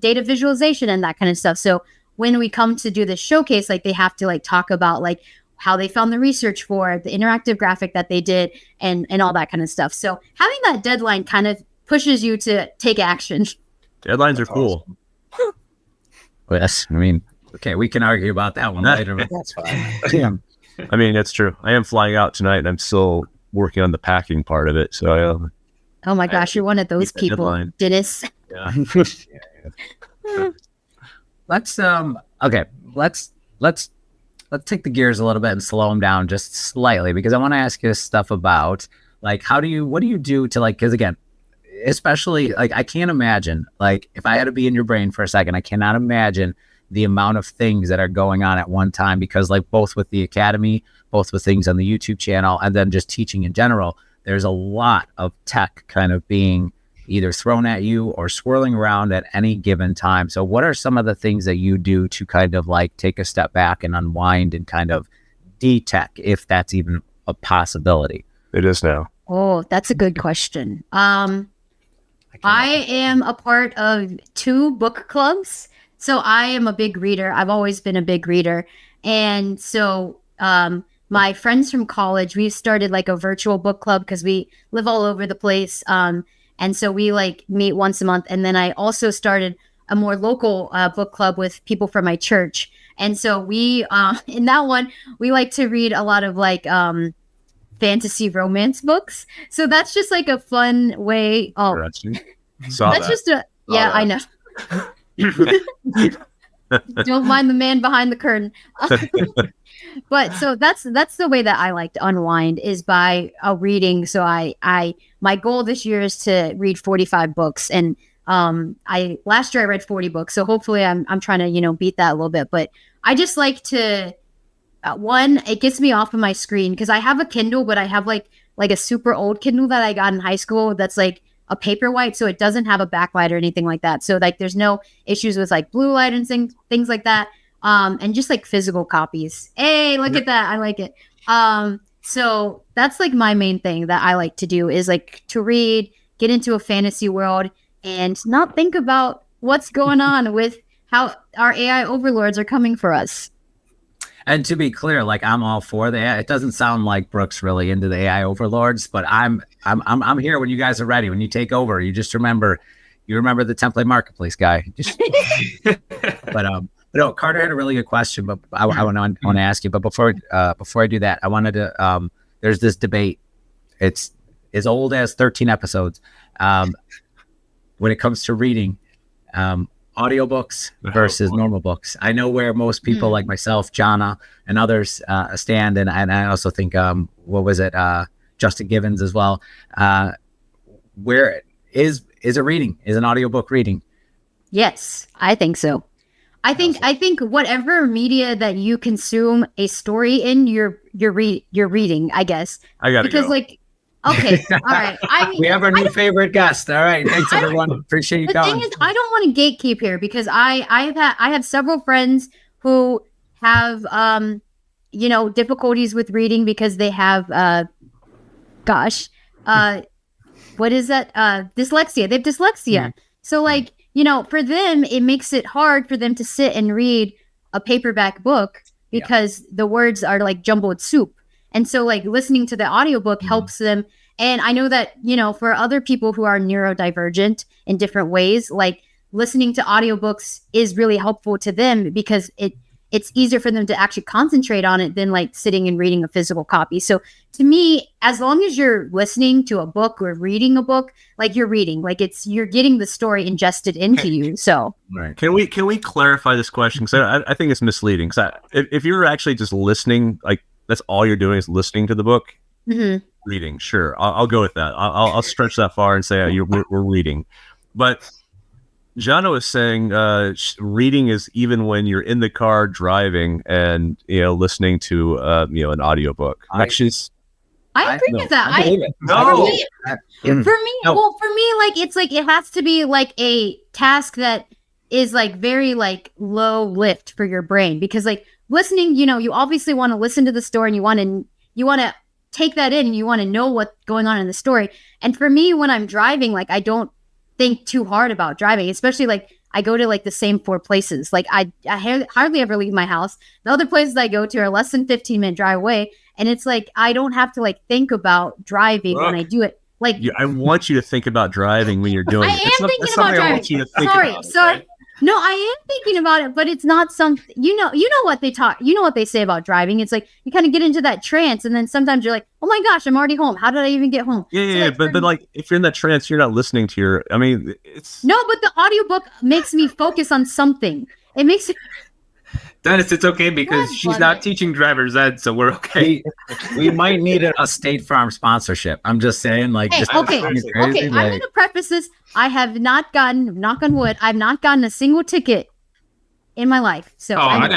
data visualization and that kind of stuff. So when we come to do this showcase, like they have to like talk about like how they found the research for the interactive graphic that they did and all that kind of stuff. So having that deadline kind of pushes you to take action. Deadlines are cool. Well, yes, I mean, okay, we can argue about that one later, but that's fine. Damn. I mean, that's true. I am flying out tonight, and I'm still working on the packing part of it. So, oh my gosh, you're one of those people, Dennis. Yeah. Let's take the gears a little bit and slow them down just slightly, because I want to ask you stuff about like what do you do to like, because again, especially like I can't imagine, like if I had to be in your brain for a second, I cannot imagine the amount of things that are going on at one time, because like both with the academy, both with things on the YouTube channel, and then just teaching in general, there's a lot of tech kind of being either thrown at you or swirling around at any given time. So what are some of the things that you do to kind of like take a step back and unwind and kind of 3D tech, if that's even a possibility? It is now. Oh, that's a good question. I am a part of 2 book clubs. So I am a big reader. I've always been a big reader. And so my friends from college, we started like a virtual book club because we live all over the place. And so we like meet once a month. And then I also started a more local book club with people from my church. And so we, in that one, we like to read a lot of like fantasy romance books. So that's just like a fun way. Oh, that's just a, yeah, I know. Don't mind the man behind the curtain. But so that's the way that I like to unwind, is by reading. So my goal this year is to read 45 books, and last year I read 40 books. So hopefully I'm trying to, beat that a little bit. But I just like to it gets me off of my screen, because I have a Kindle, but I have like a super old Kindle that I got in high school that's like a Paperwhite, so it doesn't have a backlight or anything like that. So like there's no issues with like blue light and things like that. And just like physical copies. Hey, look at that. I like it. So that's like my main thing that I like to do, is like to read, get into a fantasy world, and not think about what's going on with how our AI overlords are coming for us. And to be clear, like, I'm all for the AI. It doesn't sound like Brooke's really into the AI overlords, but I'm here when you guys are ready. When you take over, you just remember the template marketplace guy. But no, Carter had a really good question, but I want to ask you. But before I do that, I wanted to. There's this debate. It's as old as 13 episodes. When it comes to reading, audiobooks versus normal books. I know where most people like myself, Jana, and others stand, and I also think Justin Givens as well. Where is it reading? Is an audiobook reading? Yes, I think so. I think whatever media that you consume a story in, you're reading, I guess. I gotta because go. Like, okay, all right. We have our new favorite guest. All right, thanks everyone. Appreciate you coming. The thing is, I don't want to gatekeep here, because I have several friends who have difficulties with reading because they have what is that? Dyslexia. They have dyslexia. Mm-hmm. So like, for them, it makes it hard for them to sit and read a paperback book because the words are like jumbled soup. And so like listening to the audiobook helps them. And I know that, for other people who are neurodivergent in different ways, like listening to audiobooks is really helpful to them, because it's easier for them to actually concentrate on it than like sitting and reading a physical copy. So to me, as long as you're listening to a book or reading a book, like you're reading, like you're getting the story ingested into you. So right. Can we clarify this question? Because I think it's misleading. Because if you're actually just listening, like that's all you're doing is listening to the book, reading, sure, I'll go with that. I'll stretch that far and say we're reading. But Jana was saying reading is even when you're in the car driving and listening to an audiobook. I agree with that. For me, like it's like it has to be like a task that is like very like low lift for your brain, because like listening, you obviously want to listen to the story and you want to take that in and you want to know what's going on in the story. And for me, when I'm driving, like I don't think too hard about driving, especially like I go to like the same 4 places. Like I hardly ever leave my house. The other places I go to are less than 15-minute drive away, and it's like I don't have to like think about driving when I do it. Like I want you to think about driving when you're doing it. I am thinking about driving. I want you to think about sorry. Right? No, I am thinking about it, but it's not something, you know what they talk, what they say about driving. It's like, you kind of get into that trance, and then sometimes you're like, oh my gosh, I'm already home. How did I even get home? Yeah, but like, if you're in that trance, you're not listening to it's... No, but the audiobook makes me focus on something. It makes it... Dennis, it's okay, because she's not teaching driver's ed, so we're okay. We might need a State Farm sponsorship. I'm just saying, like, hey, okay. I'm going to preface this. I have not gotten, knock on wood, I've not gotten a single ticket in my life. So I've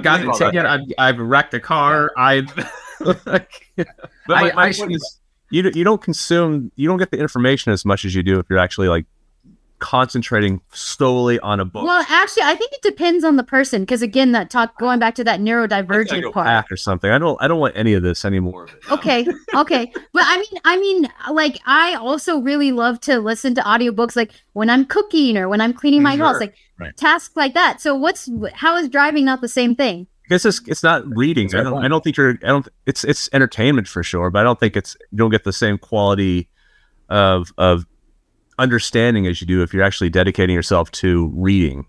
gotten a ticket. I've wrecked a car. But my point is, you don't get the information as much as you do if you're actually like concentrating solely on a book. Well, actually, I think it depends on the person because again, going back to that I gotta neurodivergent go part. pack or something. I don't want any of this anymore. Okay. But I mean, like I also really love to listen to audiobooks like when I'm cooking or when I'm cleaning my house, like tasks like that. So how is driving not the same thing? Because it's not reading. I don't think it's entertainment for sure, but I don't think you don't get the same quality of understanding as you do if you're actually dedicating yourself to reading.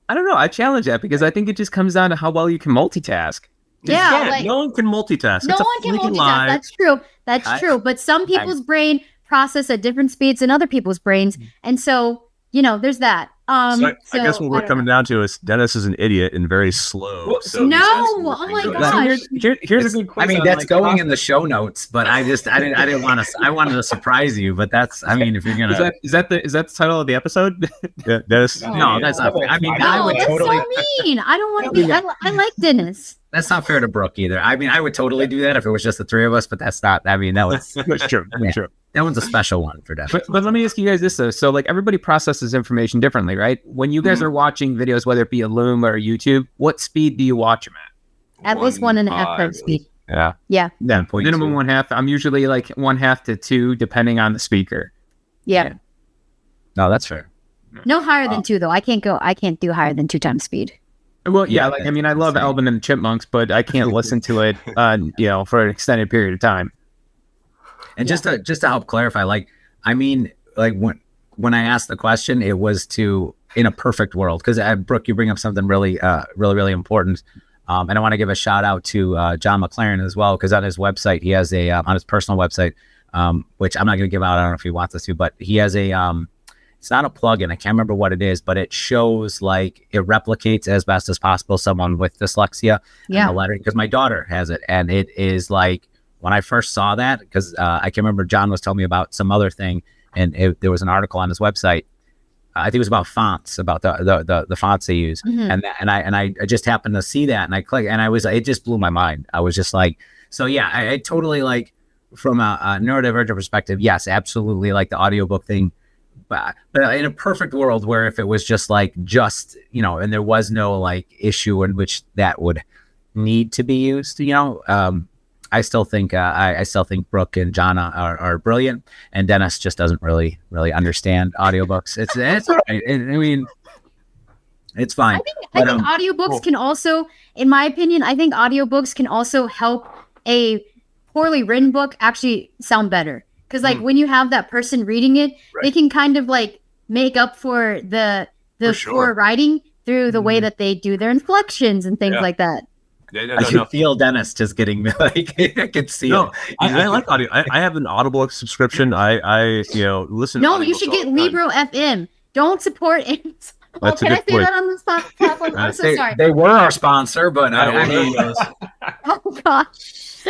I don't know. I challenge that because I think it just comes down to how well you can multitask. Yeah, like, no one can multitask. No one can multitask. That's true. That's true. But some people's brain process at different speeds than other people's brains, and so there's that. I guess what we're coming down to is Dennis is an idiot and very slow. Oh my gosh. Here's a good question. I mean, that's going in the show notes, but I didn't want to. I wanted to surprise you, but that's. I mean, if you're gonna, is that the title of the episode? Yeah, Dennis. No, that's not fair. I mean, I would that's totally. so mean. I don't want to be. I like Dennis. That's not fair to Brooke either. I mean, I would totally do that if it was just the three of us, but that's not. I mean, that was. That's true. Yeah. True. That one's a special one for Dennis. But let me ask you guys this though. So like everybody processes information differently, right? When you guys are watching videos, whether it be a Loom or a YouTube, what speed do you watch them at? At least 1.5 times speed. Yeah. Yeah. Minimum 1/2. I'm usually like 1/2 to 2, depending on the speaker. Yeah. No, that's fair. No higher than 2 though. I can't do higher than 2 times speed. Well, yeah. Like I mean, I love Alvin and the Chipmunks, but I can't listen to it, for an extended period of time. And just to help clarify, like, I mean, like when I asked the question, it was in a perfect world, because Brooke, you bring up something really, really important. And I want to give a shout out to John McLaren as well, because on his website, he has on his personal website, which I'm not going to give out. I don't know if he wants us to, but he has it's not a plugin. I can't remember what it is, but it shows like it replicates as best as possible someone with dyslexia. Yeah. And the lettering, because my daughter has it, and it is like, when I first saw that, because I can remember John was telling me about some other thing, and there was an article on his website. I think it was about fonts, about the fonts they use, and I just happened to see that, and I clicked, and it just blew my mind. I was just like, so yeah, I totally like, from a neurodivergent perspective, yes, absolutely, like the audiobook thing, but in a perfect world where if it was just and there was no like issue in which that would need to be used, I still think Brooke and John are brilliant, and Dennis just doesn't really understand audiobooks. It's all right. I mean, it's fine. I think audiobooks can also, in my opinion, audiobooks can also help a poorly written book actually sound better. Because like when you have that person reading it, they can kind of like make up for the poor writing through the way that they do their inflections and things like that. I can feel Dennis just getting like, I can see it. I like audio. I have an Audible subscription. I listen. No, you should get Libro FM. Don't support it. That's can I say point. that on the platform? I'm so sorry. They were our sponsor, but I mean, oh gosh.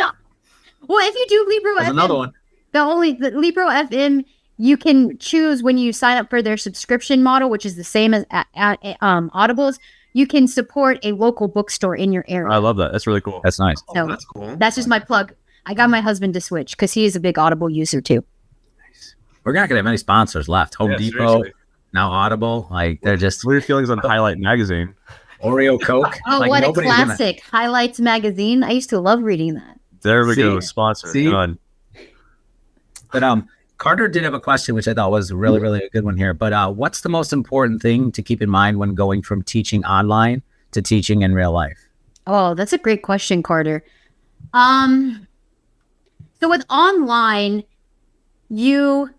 Well, if you do Libro FM, another one. The Libro FM, you can choose when you sign up for their subscription model, which is the same as Audible's. You can support a local bookstore in your area. I love that. That's really cool. That's nice. So that's cool. That's just my plug. I got my husband to switch because he is a big Audible user too. Nice. We're not gonna have any sponsors left. Home Depot, seriously. Now Audible. Like they're just. What are your feelings on Highlight Magazine? Oreo Coke. Oh, like, what a classic! Highlights Magazine. I used to love reading that. There we go. Sponsor. Done. But Carter did have a question, which I thought was really, really a good one here. But what's the most important thing to keep in mind when going from teaching online to teaching in real life? Oh, that's a great question, Carter. So with online, you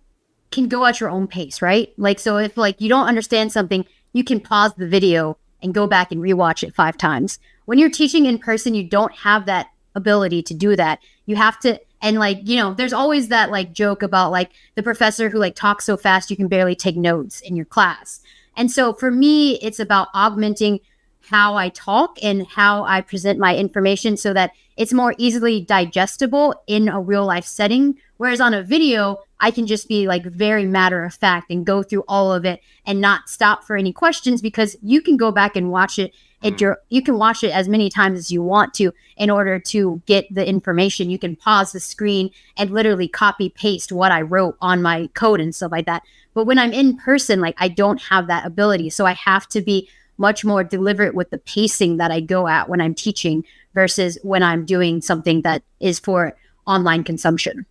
can go at your own pace, right? Like, so if like you don't understand something, you can pause the video and go back and rewatch it 5 times. When you're teaching in person, you don't have that ability to do that. You have to. And like, there's always that like joke about like the professor who like talks so fast you can barely take notes in your class. And so for me, it's about augmenting how I talk and how I present my information so that it's more easily digestible in a real life setting. Whereas on a video, I can just be like very matter of fact and go through all of it and not stop for any questions, because you can go back and watch it You can watch it as many times as you want to in order to get the information. You can pause the screen and literally copy paste what I wrote on my code and stuff like that. But when I'm in person, like I don't have that ability. So I have to be much more deliberate with the pacing that I go at when I'm teaching versus when I'm doing something that is for online consumption.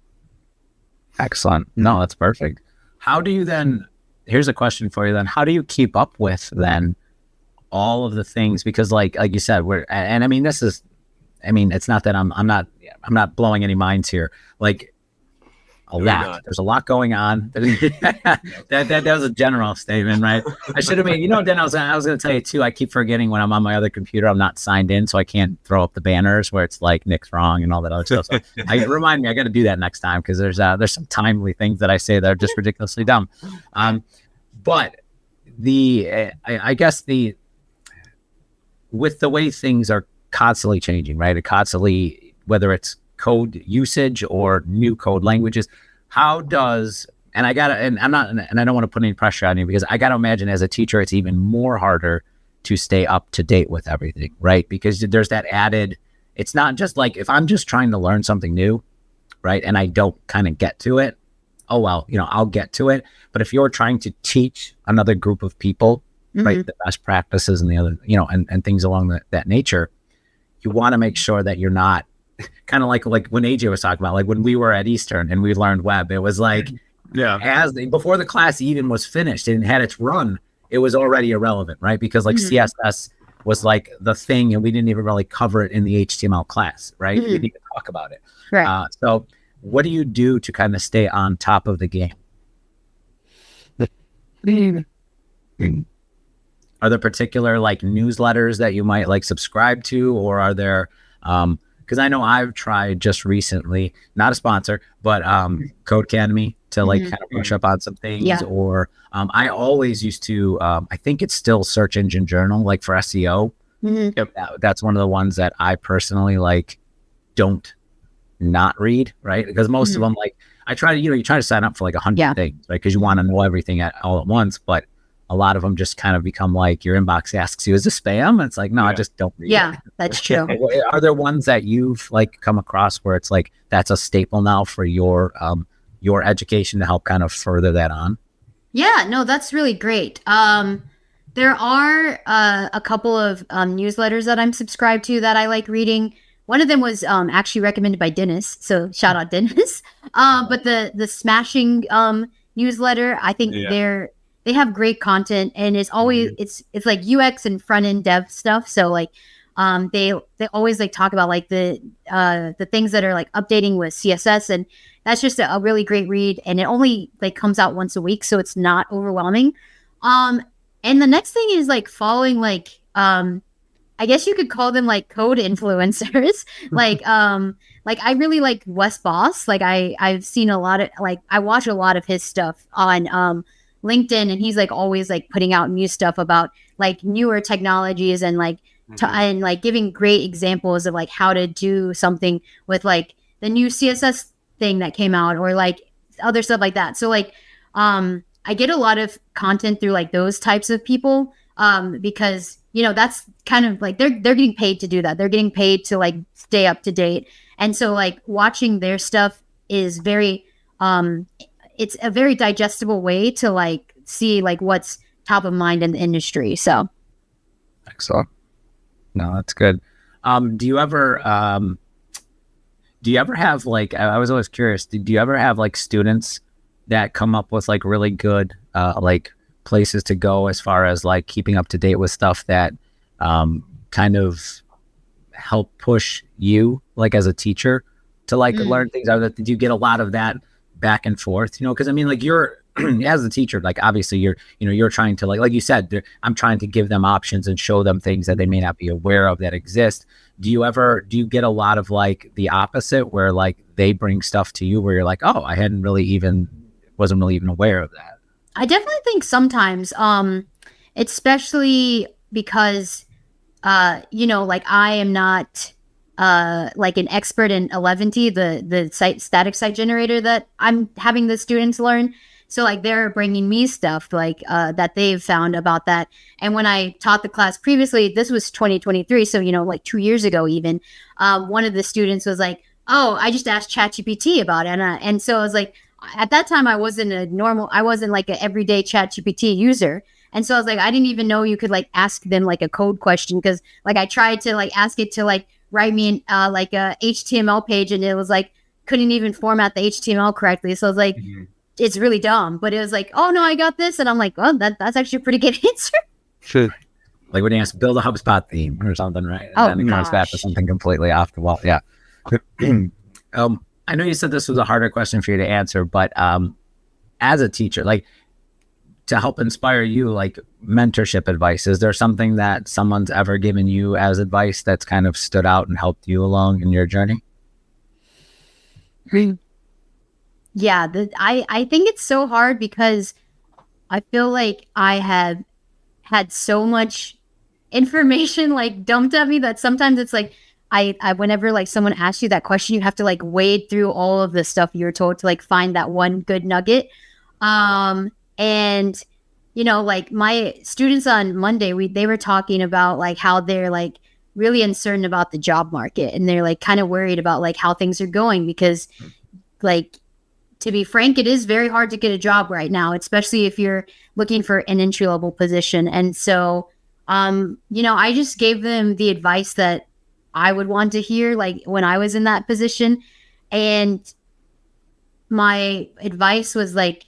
Excellent. No, that's perfect. How do you then, here's a question for you then, how do you keep up with then all of the things? Because like you said, and I mean, it's not that I'm not blowing any minds here. Like there's a lot going on. that was a general statement, right? I should have made, then I was going to tell you too, I keep forgetting when I'm on my other computer, I'm not signed in, so I can't throw up the banners where it's like Nick's wrong and all that other stuff. So remind me, I got to do that next time, because there's some timely things that I say that are just ridiculously dumb. But I guess with the way things are constantly changing, right? Constantly, whether it's code usage or new code languages, how does, and I don't want to put any pressure on you, because I got to imagine as a teacher, it's even more harder to stay up to date with everything, right? Because there's that added, it's not just like, if I'm just trying to learn something new, right? And I don't kind of get to it, oh, well, I'll get to it. But if you're trying to teach another group of people, right, the best practices and the other, and things along that nature, you want to make sure that you're not kind of like when AJ was talking about, like when we were at Eastern and we learned web, it was like, before the class even was finished and had its run, it was already irrelevant, right? Because like CSS was like the thing, and we didn't even really cover it in the HTML class, right? We didn't even talk about it. Right. So what do you do to kind of stay on top of the game? Are there particular like newsletters that you might like subscribe to, or are there, because I know I've tried just recently, not a sponsor, but Code Academy to like kind of brush up on some things, or I always used to, I think it's still Search Engine Journal, like for SEO. That's one of the ones that I personally like don't not read, right? Because most of them, like I try to, you try to sign up for like 100 things, right? Because you want to know everything all at once, but a lot of them just kind of become like your inbox asks you, is this spam? It's like, no, I just don't read it. That's true. Are there ones that you've like come across where it's like, that's a staple now for your education to help kind of further that on? Yeah, no, that's really great. There are a couple of newsletters that I'm subscribed to that I like reading. One of them was actually recommended by Dennis, so shout out Dennis. But the Smashing newsletter, I think they have great content, and it's always it's like UX and front end dev stuff. So like they always like talk about like the things that are like updating with CSS, and that's just a really great read. And it only like comes out once a week, so it's not overwhelming. And the next thing is like following like I guess you could call them like code influencers. like I really like Wes Boss. Like I've seen a lot of, like I watch a lot of his stuff on LinkedIn, and he's like always like putting out new stuff about like newer technologies and like and like giving great examples of like how to do something with like the new CSS thing that came out, or like other stuff like that. So like I get a lot of content through like those types of people because that's kind of like they're getting paid to do that. They're getting paid to like stay up to date, and so like watching their stuff is very it's a very digestible way to like see like what's top of mind in the industry. So excellent. No, that's good. Do you ever have like, I was always curious, do you ever have like students that come up with like really good like places to go as far as like keeping up to date with stuff that kind of help push you like as a teacher to like learn things out of that? Did you get a lot of that back and forth, because I mean, like you're as a teacher, like obviously you're trying to like you said, I'm trying to give them options and show them things that they may not be aware of that exist. Do you get a lot of like the opposite, where like they bring stuff to you where you're like, oh, I wasn't really even aware of that? I definitely think sometimes, especially because like I am not like an expert in Eleventy, the static site generator that I'm having the students learn. So like they're bringing me stuff like that they've found about that. And when I taught the class previously, this was 2023, so like 2 years ago even, one of the students was like, oh, I just asked ChatGPT about it. And so I was like, at that time I wasn't like an everyday ChatGPT user. And so I was like, I didn't even know you could like ask them like a code question, because like I tried to like ask it to like write me like a HTML page, and it was like couldn't even format the HTML correctly. So I was like, it's really dumb. But it was like, oh no, I got this, and I'm like, well, that's actually a pretty good answer. Sure. Like when you ask build a HubSpot theme or something, right? Oh, And then it comes back to something completely off the wall. Yeah. I know you said this was a harder question for you to answer, but as a teacher, like to help inspire you, like mentorship advice, is there something that someone's ever given you as advice that's kind of stood out and helped you along in your journey? Yeah, I think it's so hard because I feel like I have had so much information like dumped at me that sometimes it's like I whenever like someone asks you that question, you have to like wade through all of the stuff you're told to like find that one good nugget. And like my students on Monday, they were talking about like how they're like really uncertain about the job market, and they're like kind of worried about like how things are going, because like, to be frank, it is very hard to get a job right now, especially if you're looking for an entry level position. And so, I just gave them the advice that I would want to hear, like when I was in that position. And my advice was like,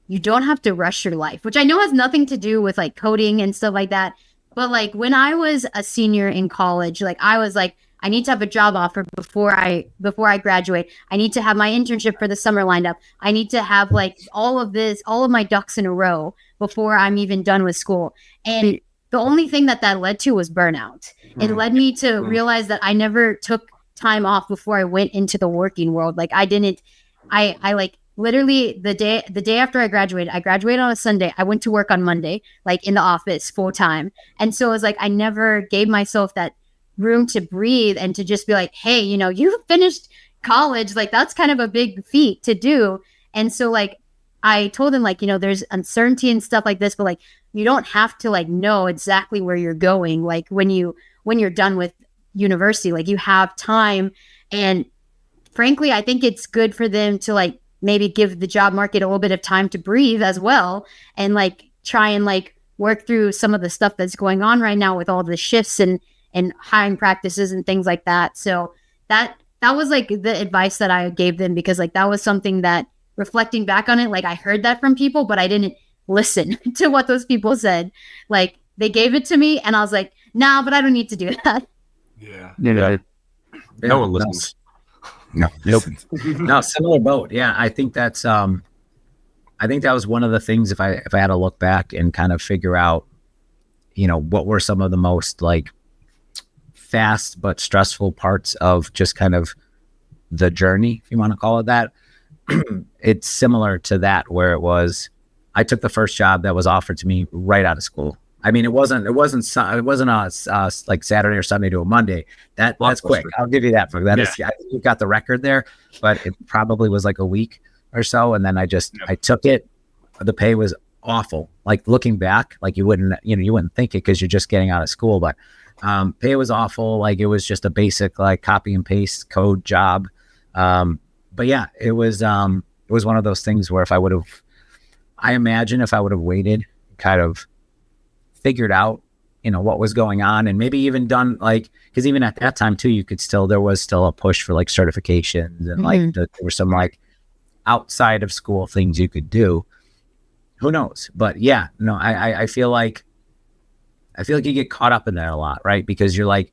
you don't have to rush your life, which I know has nothing to do with like coding and stuff like that. But like when I was a senior in college, like I was like, I need to have a job offer before I graduate. I need to have my internship for the summer lined up. I need to have like all of my ducks in a row before I'm even done with school. And the only thing that led to was burnout. It led me to realize that I never took time off before I went into the working world. Like I like literally the day after I graduated on a Sunday. I went to work on Monday, like in the office full time. And so it was like, I never gave myself that room to breathe and to just be like, hey, you finished college. Like that's kind of a big feat to do. And so like, I told them like, there's uncertainty and stuff like this, but like, you don't have to like know exactly where you're going. Like when you're done with university, like you have time. And frankly, I think it's good for them to like maybe give the job market a little bit of time to breathe as well, and like try and like work through some of the stuff that's going on right now with all the shifts and hiring practices and things like that. So that was like the advice that I gave them, because like that was something that, reflecting back on it, like I heard that from people, but I didn't listen to what those people said. Like they gave it to me and I was like, nah, but I don't need to do that. Yeah. No one listens. No. Nope. No, similar boat. Yeah, I think that's I think that was one of the things, if I had to look back and kind of figure out, what were some of the most like fast but stressful parts of just kind of the journey, if you want to call it that. It's similar to that, where it was, I took the first job that was offered to me right out of school. I mean, it wasn't like Saturday or Sunday to a Monday. That's quick. I'll give you that. That is, I think you got the record there, but it probably was like a week or so. And then I took it. The pay was awful. Like looking back, like you wouldn't think it because you're just getting out of school, but pay was awful. Like it was just a basic like copy and paste code job. But yeah, it was one of those things where I imagine if I would have waited, kind of figured out, what was going on, and maybe even done like, because even at that time too, there was still a push for like certifications and like there were some like outside of school things you could do. Who knows? But yeah, no, I feel like you get caught up in that a lot, right? Because you're like,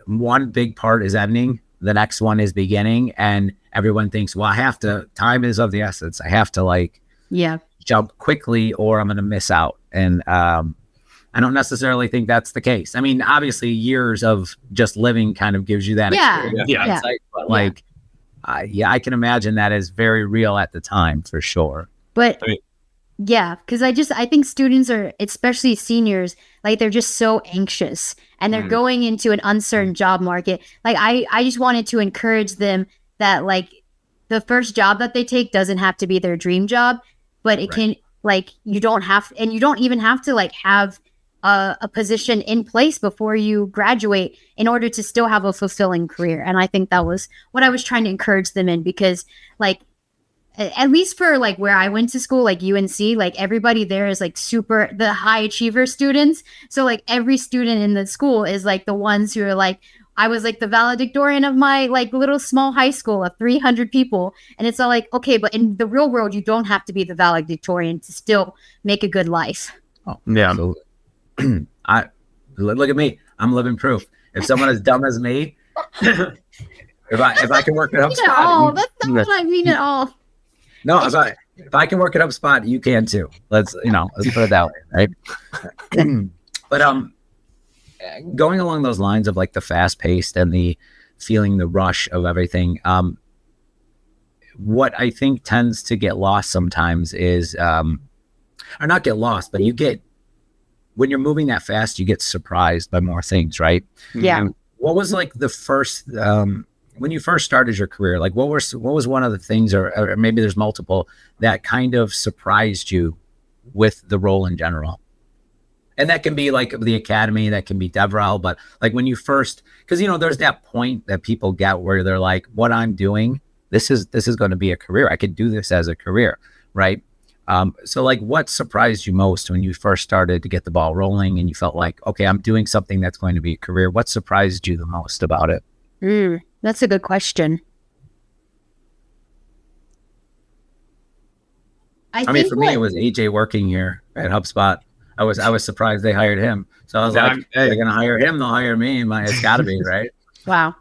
one big part is ending, the next one is beginning, and everyone thinks, well, time is of the essence. I have to like jump quickly or I'm going to miss out. And I don't necessarily think that's the case. I mean, obviously years of just living kind of gives you that experience. Yeah. But like, I can imagine that is very real at the time for sure. But yeah, because I think students are, especially seniors, like they're just so anxious and they're going into an uncertain job market. Like I just wanted to encourage them that like the first job that they take doesn't have to be their dream job, but it can, like, you don't even have to like have a position in place before you graduate in order to still have a fulfilling career. And I think that was what I was trying to encourage them in, because like, at least for like where I went to school, like UNC, like everybody there is like super the high achiever students. So like every student in the school is like the ones who are like, I was like the valedictorian of my like little small high school of 300 people. And it's all like, okay, but in the real world, you don't have to be the valedictorian to still make a good life. Oh, yeah. So, look at me. I'm living proof. If someone as dumb as me, if I can work at HubSpot, that's not what I mean at all. No, if I can work at HubSpot, you can too. Let's put it that way, right? But going along those lines of like the fast paced and the feeling the rush of everything, what I think tends to get lost sometimes is, or not get lost, but when you're moving that fast, you get surprised by more things, right? Yeah. What was like the first, when you first started your career, like what was one of the things, or maybe there's multiple, that kind of surprised you with the role in general? And that can be like the academy, that can be DevRel, but like when you first, because there's that point that people get where they're like, what I'm doing, this is going to be a career. I could do this as a career, right? So like what surprised you most when you first started to get the ball rolling and you felt like, okay, I'm doing something that's going to be a career? What surprised you the most about it? That's a good question. I mean, for me, it was AJ working here at HubSpot. I was surprised they hired him. So I was like, they're going to hire him, they'll hire me. It's got to be, right? Wow.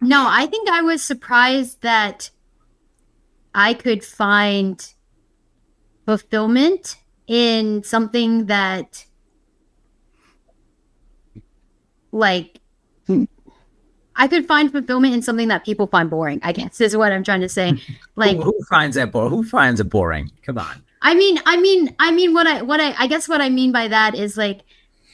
No, I think I was surprised that I could find fulfillment in something that, like, I could find fulfillment in something that people find boring, I guess, is what I'm trying to say. Like, who finds that boring? Who finds it boring? Come on. I mean, I guess what I mean by that is like,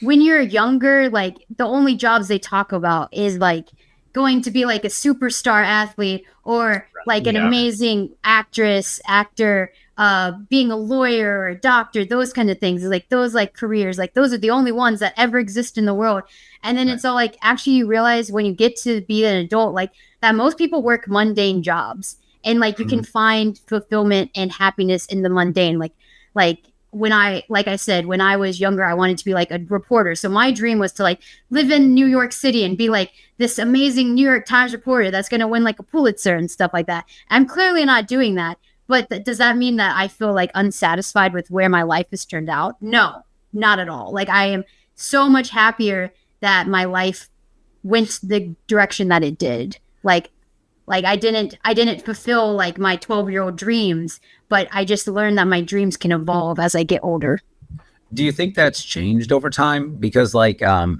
when you're younger, like the only jobs they talk about is like going to be like a superstar athlete or like an amazing actor, being a lawyer or a doctor, those kind of things. Like those like careers, like those are the only ones that ever exist in the world. And then it's all like, actually you realize when you get to be an adult, like that most people work mundane jobs. And like you can find fulfillment and happiness in the mundane. Like when I said, when I was younger, I wanted to be like a reporter. So my dream was to like live in New York City and be like this amazing New York Times reporter that's going to win like a Pulitzer and stuff like that. I'm clearly not doing that. But does that mean that I feel like unsatisfied with where my life has turned out? No, not at all. Like I am so much happier that my life went the direction that it did. Like I didn't fulfill like my 12-year-old dreams, but I just learned that my dreams can evolve as I get older. Do you think that's changed over time? Because like a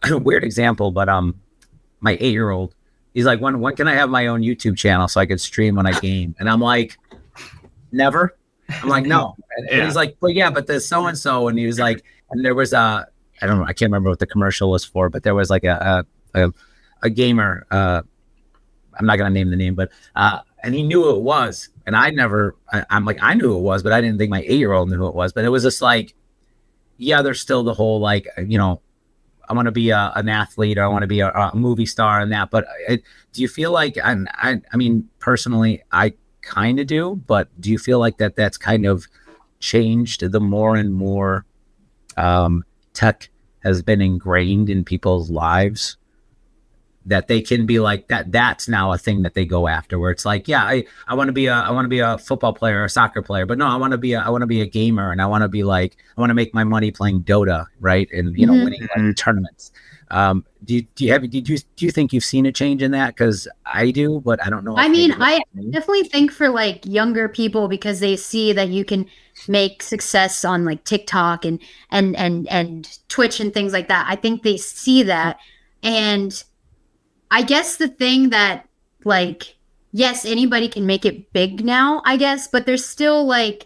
weird example, but my 8-year-old, he's like, when can I have my own YouTube channel so I could stream when I game? And I'm like, never. I'm like, no. And he's like, well, yeah, but there's so-and-so. And he was like, and there was I don't know, I can't remember what the commercial was for, but there was like a gamer, I'm not going to name the name, but, and he knew who it was. And I'm like, I knew who it was, but I didn't think my 8-year-old knew who it was. But it was just like, yeah, there's still the whole, like, I want to be an athlete, or I want to be a movie star and that. But do you feel like, I mean, personally, I kind of do, but do you feel like that's kind of changed the more and more tech has been ingrained in people's lives, that they can be like that's now a thing that they go after, where it's like, yeah, I want to be a football player or a soccer player, but no, I want to be a gamer, and I want to make my money playing Dota, right? And winning like, tournaments. Do you think you've seen a change in that? Because I do, but I don't know. I mean, I definitely think for like younger people, because they see that you can make success on like TikTok and Twitch and things like that. I think they see that. And I guess the thing that, like, yes, anybody can make it big now, I guess, but there's still like,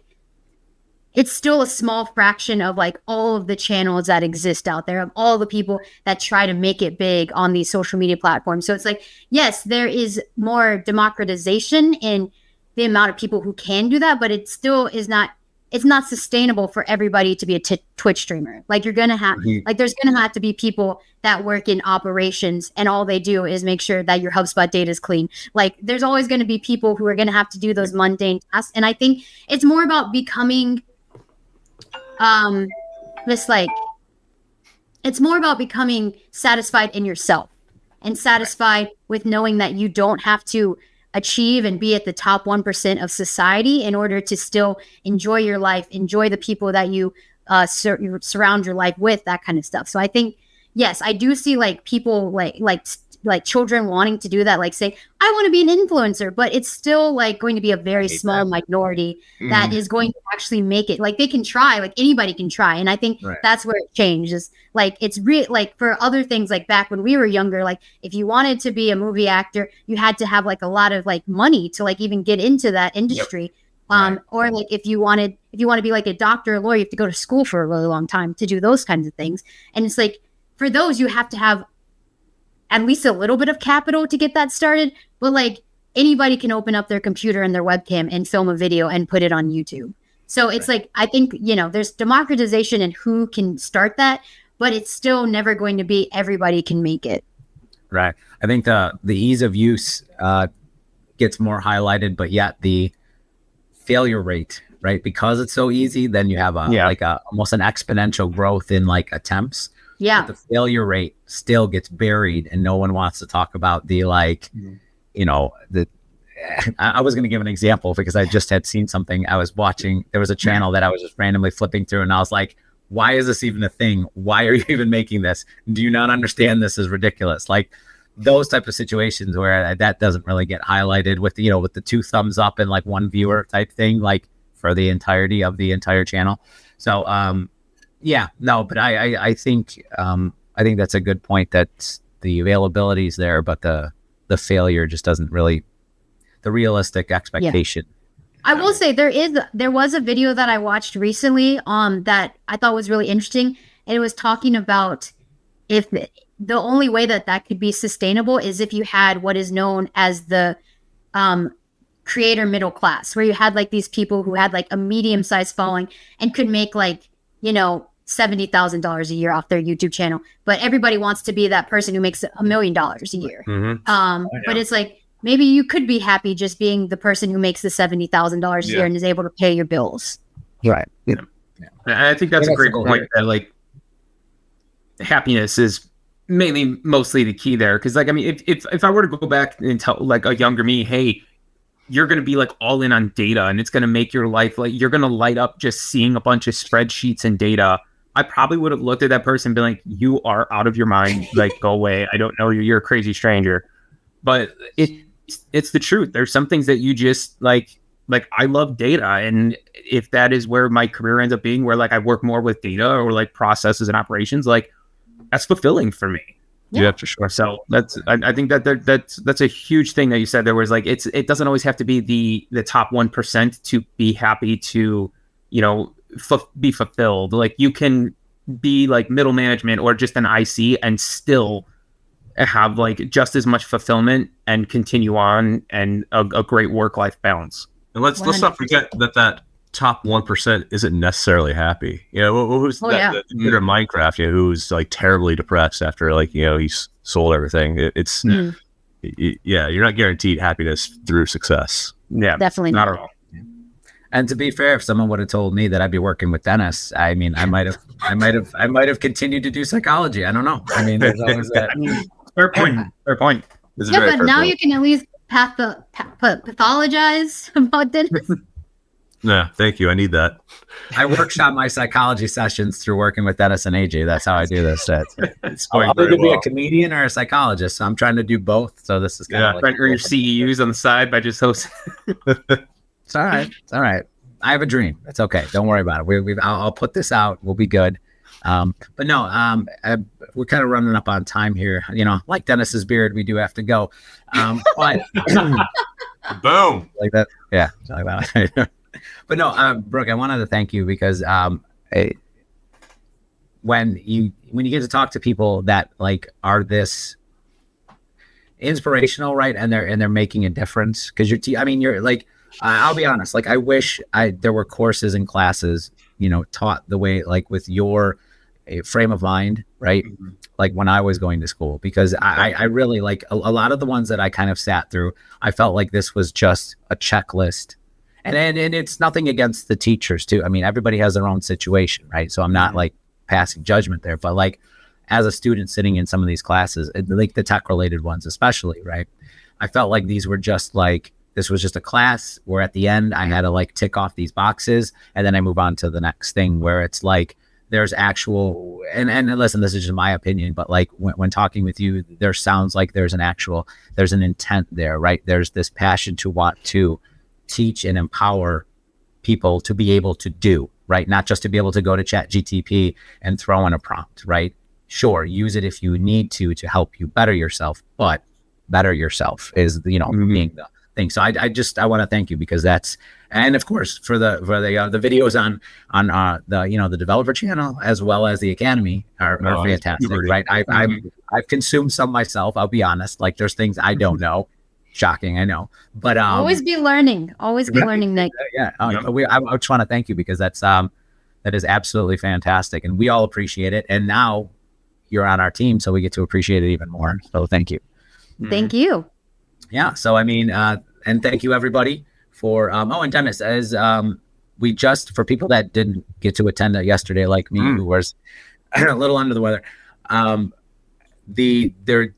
it's still a small fraction of like all of the channels that exist out there, of all the people that try to make it big on these social media platforms. So it's like, yes, there is more democratization in the amount of people who can do that, but it still is not, it's not sustainable for everybody to be a Twitch streamer. Like you're going to have, like there's going to have to be people that work in operations and all they do is make sure that your HubSpot data is clean. Like there's always going to be people who are going to have to do those mundane tasks. And I think it's more about becoming it's more about becoming satisfied in yourself and satisfied with knowing that you don't have to achieve and be at the top 1% of society in order to still enjoy your life, enjoy the people that you surround your life with, that kind of stuff. So I think, yes, I do see like people like children wanting to do that, like say, I want to be an influencer, but it's still like going to be a very small minority that is going to actually make it. Like they can try, like anybody can try. And I think that's where it changes. Like it's like for other things, like back when we were younger, like if you wanted to be a movie actor, you had to have like a lot of like money to like even get into that industry. Or like if you want to be like a doctor or lawyer, you have to go to school for a really long time to do those kinds of things. And it's like, for those, you have to have at least a little bit of capital to get that started. But like anybody can open up their computer and their webcam and film a video and put it on YouTube. So it's like, I think, you know, there's democratization in who can start that, but it's still never going to be everybody can make it. Right. I think the ease of use gets more highlighted, but yet the failure rate, right? Because it's so easy, then you have almost an exponential growth in like attempts. Yeah. But the failure rate still gets buried and no one wants to talk about the like, you know, I was going to give an example because I just had seen something. I was watching, there was a channel that I was just randomly flipping through and I was like, why is this even a thing? Why are you even making this? Do you not understand this is ridiculous? Like those type of situations where that doesn't really get highlighted with, you know, with the 2 thumbs up and like 1 viewer type thing, like for the entirety of the entire channel. So, but I think that's a good point that the availability is there, but the failure just doesn't really, the realistic expectation. Yeah. I will say there was a video that I watched recently that I thought was really interesting. And it was talking about if the only way that could be sustainable is if you had what is known as the creator middle class, where you had like these people who had like a medium-sized following and could make like, you know, $70,000 a year off their YouTube channel. But everybody wants to be that person who makes $1 million a year. But it's like, maybe you could be happy just being the person who makes the $70,000 a year and is able to pay your bills. Right. Yeah. I think that's a great point. That like happiness is mostly the key there. Because like, I mean, if I were to go back and tell like a younger me, hey, you're going to be like all in on data and it's going to make your life like you're going to light up just seeing a bunch of spreadsheets and data, I probably would have looked at that person and been like, you are out of your mind. Like, go away. I don't know you. You're a crazy stranger. But it's the truth. There's some things that you just like I love data. And if that is where my career ends up being, where like I work more with data or like processes and operations, like that's fulfilling for me. Yeah, for sure. So I think that's a huge thing that you said. There was like, it doesn't always have to be the top 1% to be happy to, you know, be fulfilled. Like you can be like middle management or just an IC and still have like just as much fulfillment and continue on and a great work-life balance. And let's not forget that top 1% isn't necessarily happy. You know, who's that computer in Minecraft, you know, who's like terribly depressed after like, you know, he's sold everything. You're not guaranteed happiness through success. Yeah, definitely not at all. And to be fair, if someone would have told me that I'd be working with Dennis, I mean, I might have continued to do psychology. I don't know. I mean, there's always that. Fair point. Fair point. Yeah, but now you can at least pathologize about Dennis. No, thank you. I need that. I workshop my psychology sessions through working with Dennis and AJ. That's how I do this. I'll either be a comedian or a psychologist. So I'm trying to do both. So this is kind of like trying to earn your CEUs on the side by just hosting. It's all right. It's all right. I have a dream. It's okay. Don't worry about it. I'll put this out. We'll be good. But no, we're kind of running up on time here. You know, like Dennis's beard, we do have to go. But boom, like that. Yeah, like that. But no, Brooke, I wanted to thank you because when you get to talk to people that like are this inspirational, right, and they're making a difference, because you're like, I'll be honest, like I wish there were courses and classes, taught the way, like with your frame of mind, right? Mm-hmm. Like when I was going to school, because I really like a lot of the ones that I kind of sat through, I felt like this was just a checklist. And it's nothing against the teachers too. I mean, everybody has their own situation, right? So I'm not like passing judgment there, but like as a student sitting in some of these classes, like the tech related ones especially, right? I felt like these were just like, this was just a class where at the end I had to like tick off these boxes and then I move on to the next thing, where it's like there's actual, and listen, this is just my opinion, but like when talking with you, there sounds like there's an intent there, right? There's this passion to want to teach and empower people to be able to do, right? Not just to be able to go to ChatGTP and throw in a prompt, right? Sure, use it if you need to help you better yourself, but better yourself is, being the thing. So I want to thank you, because that's, and of course for the videos on the developer channel as well as the academy are fantastic, right? I've consumed some myself. I'll be honest. Like there's things I don't know. Shocking, I know, but always be learning, Nick. Yeah, I just want to thank you, because that is absolutely fantastic, and we all appreciate it. And now you're on our team, so we get to appreciate it even more. So thank you. Thank you. Yeah. So I mean, and thank you everybody for and Dennis, as we just, for people that didn't get to attend it yesterday, like me, who was a little under the weather, the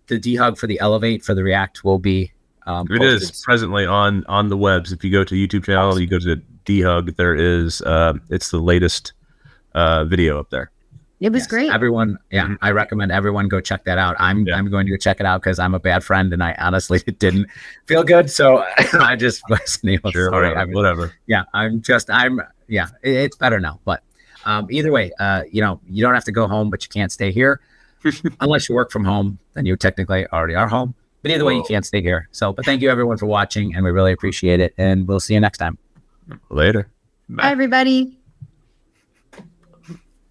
dehug for the Elevate for the React will be it is presently on the webs. If you go to YouTube channel, you go to dehug, there is it's the latest video up there. It was great. Everyone, I recommend everyone go check that out. I'm going to go check it out because I'm a bad friend and I honestly didn't feel good. So I just wasn't able to. Sure, whatever. Yeah, it's better now. But either way, you don't have to go home, but you can't stay here unless you work from home. Then you technically already are home. But either way, you can't stay here. So, but thank you everyone for watching, and we really appreciate it. And we'll see you next time. Later. Bye everybody.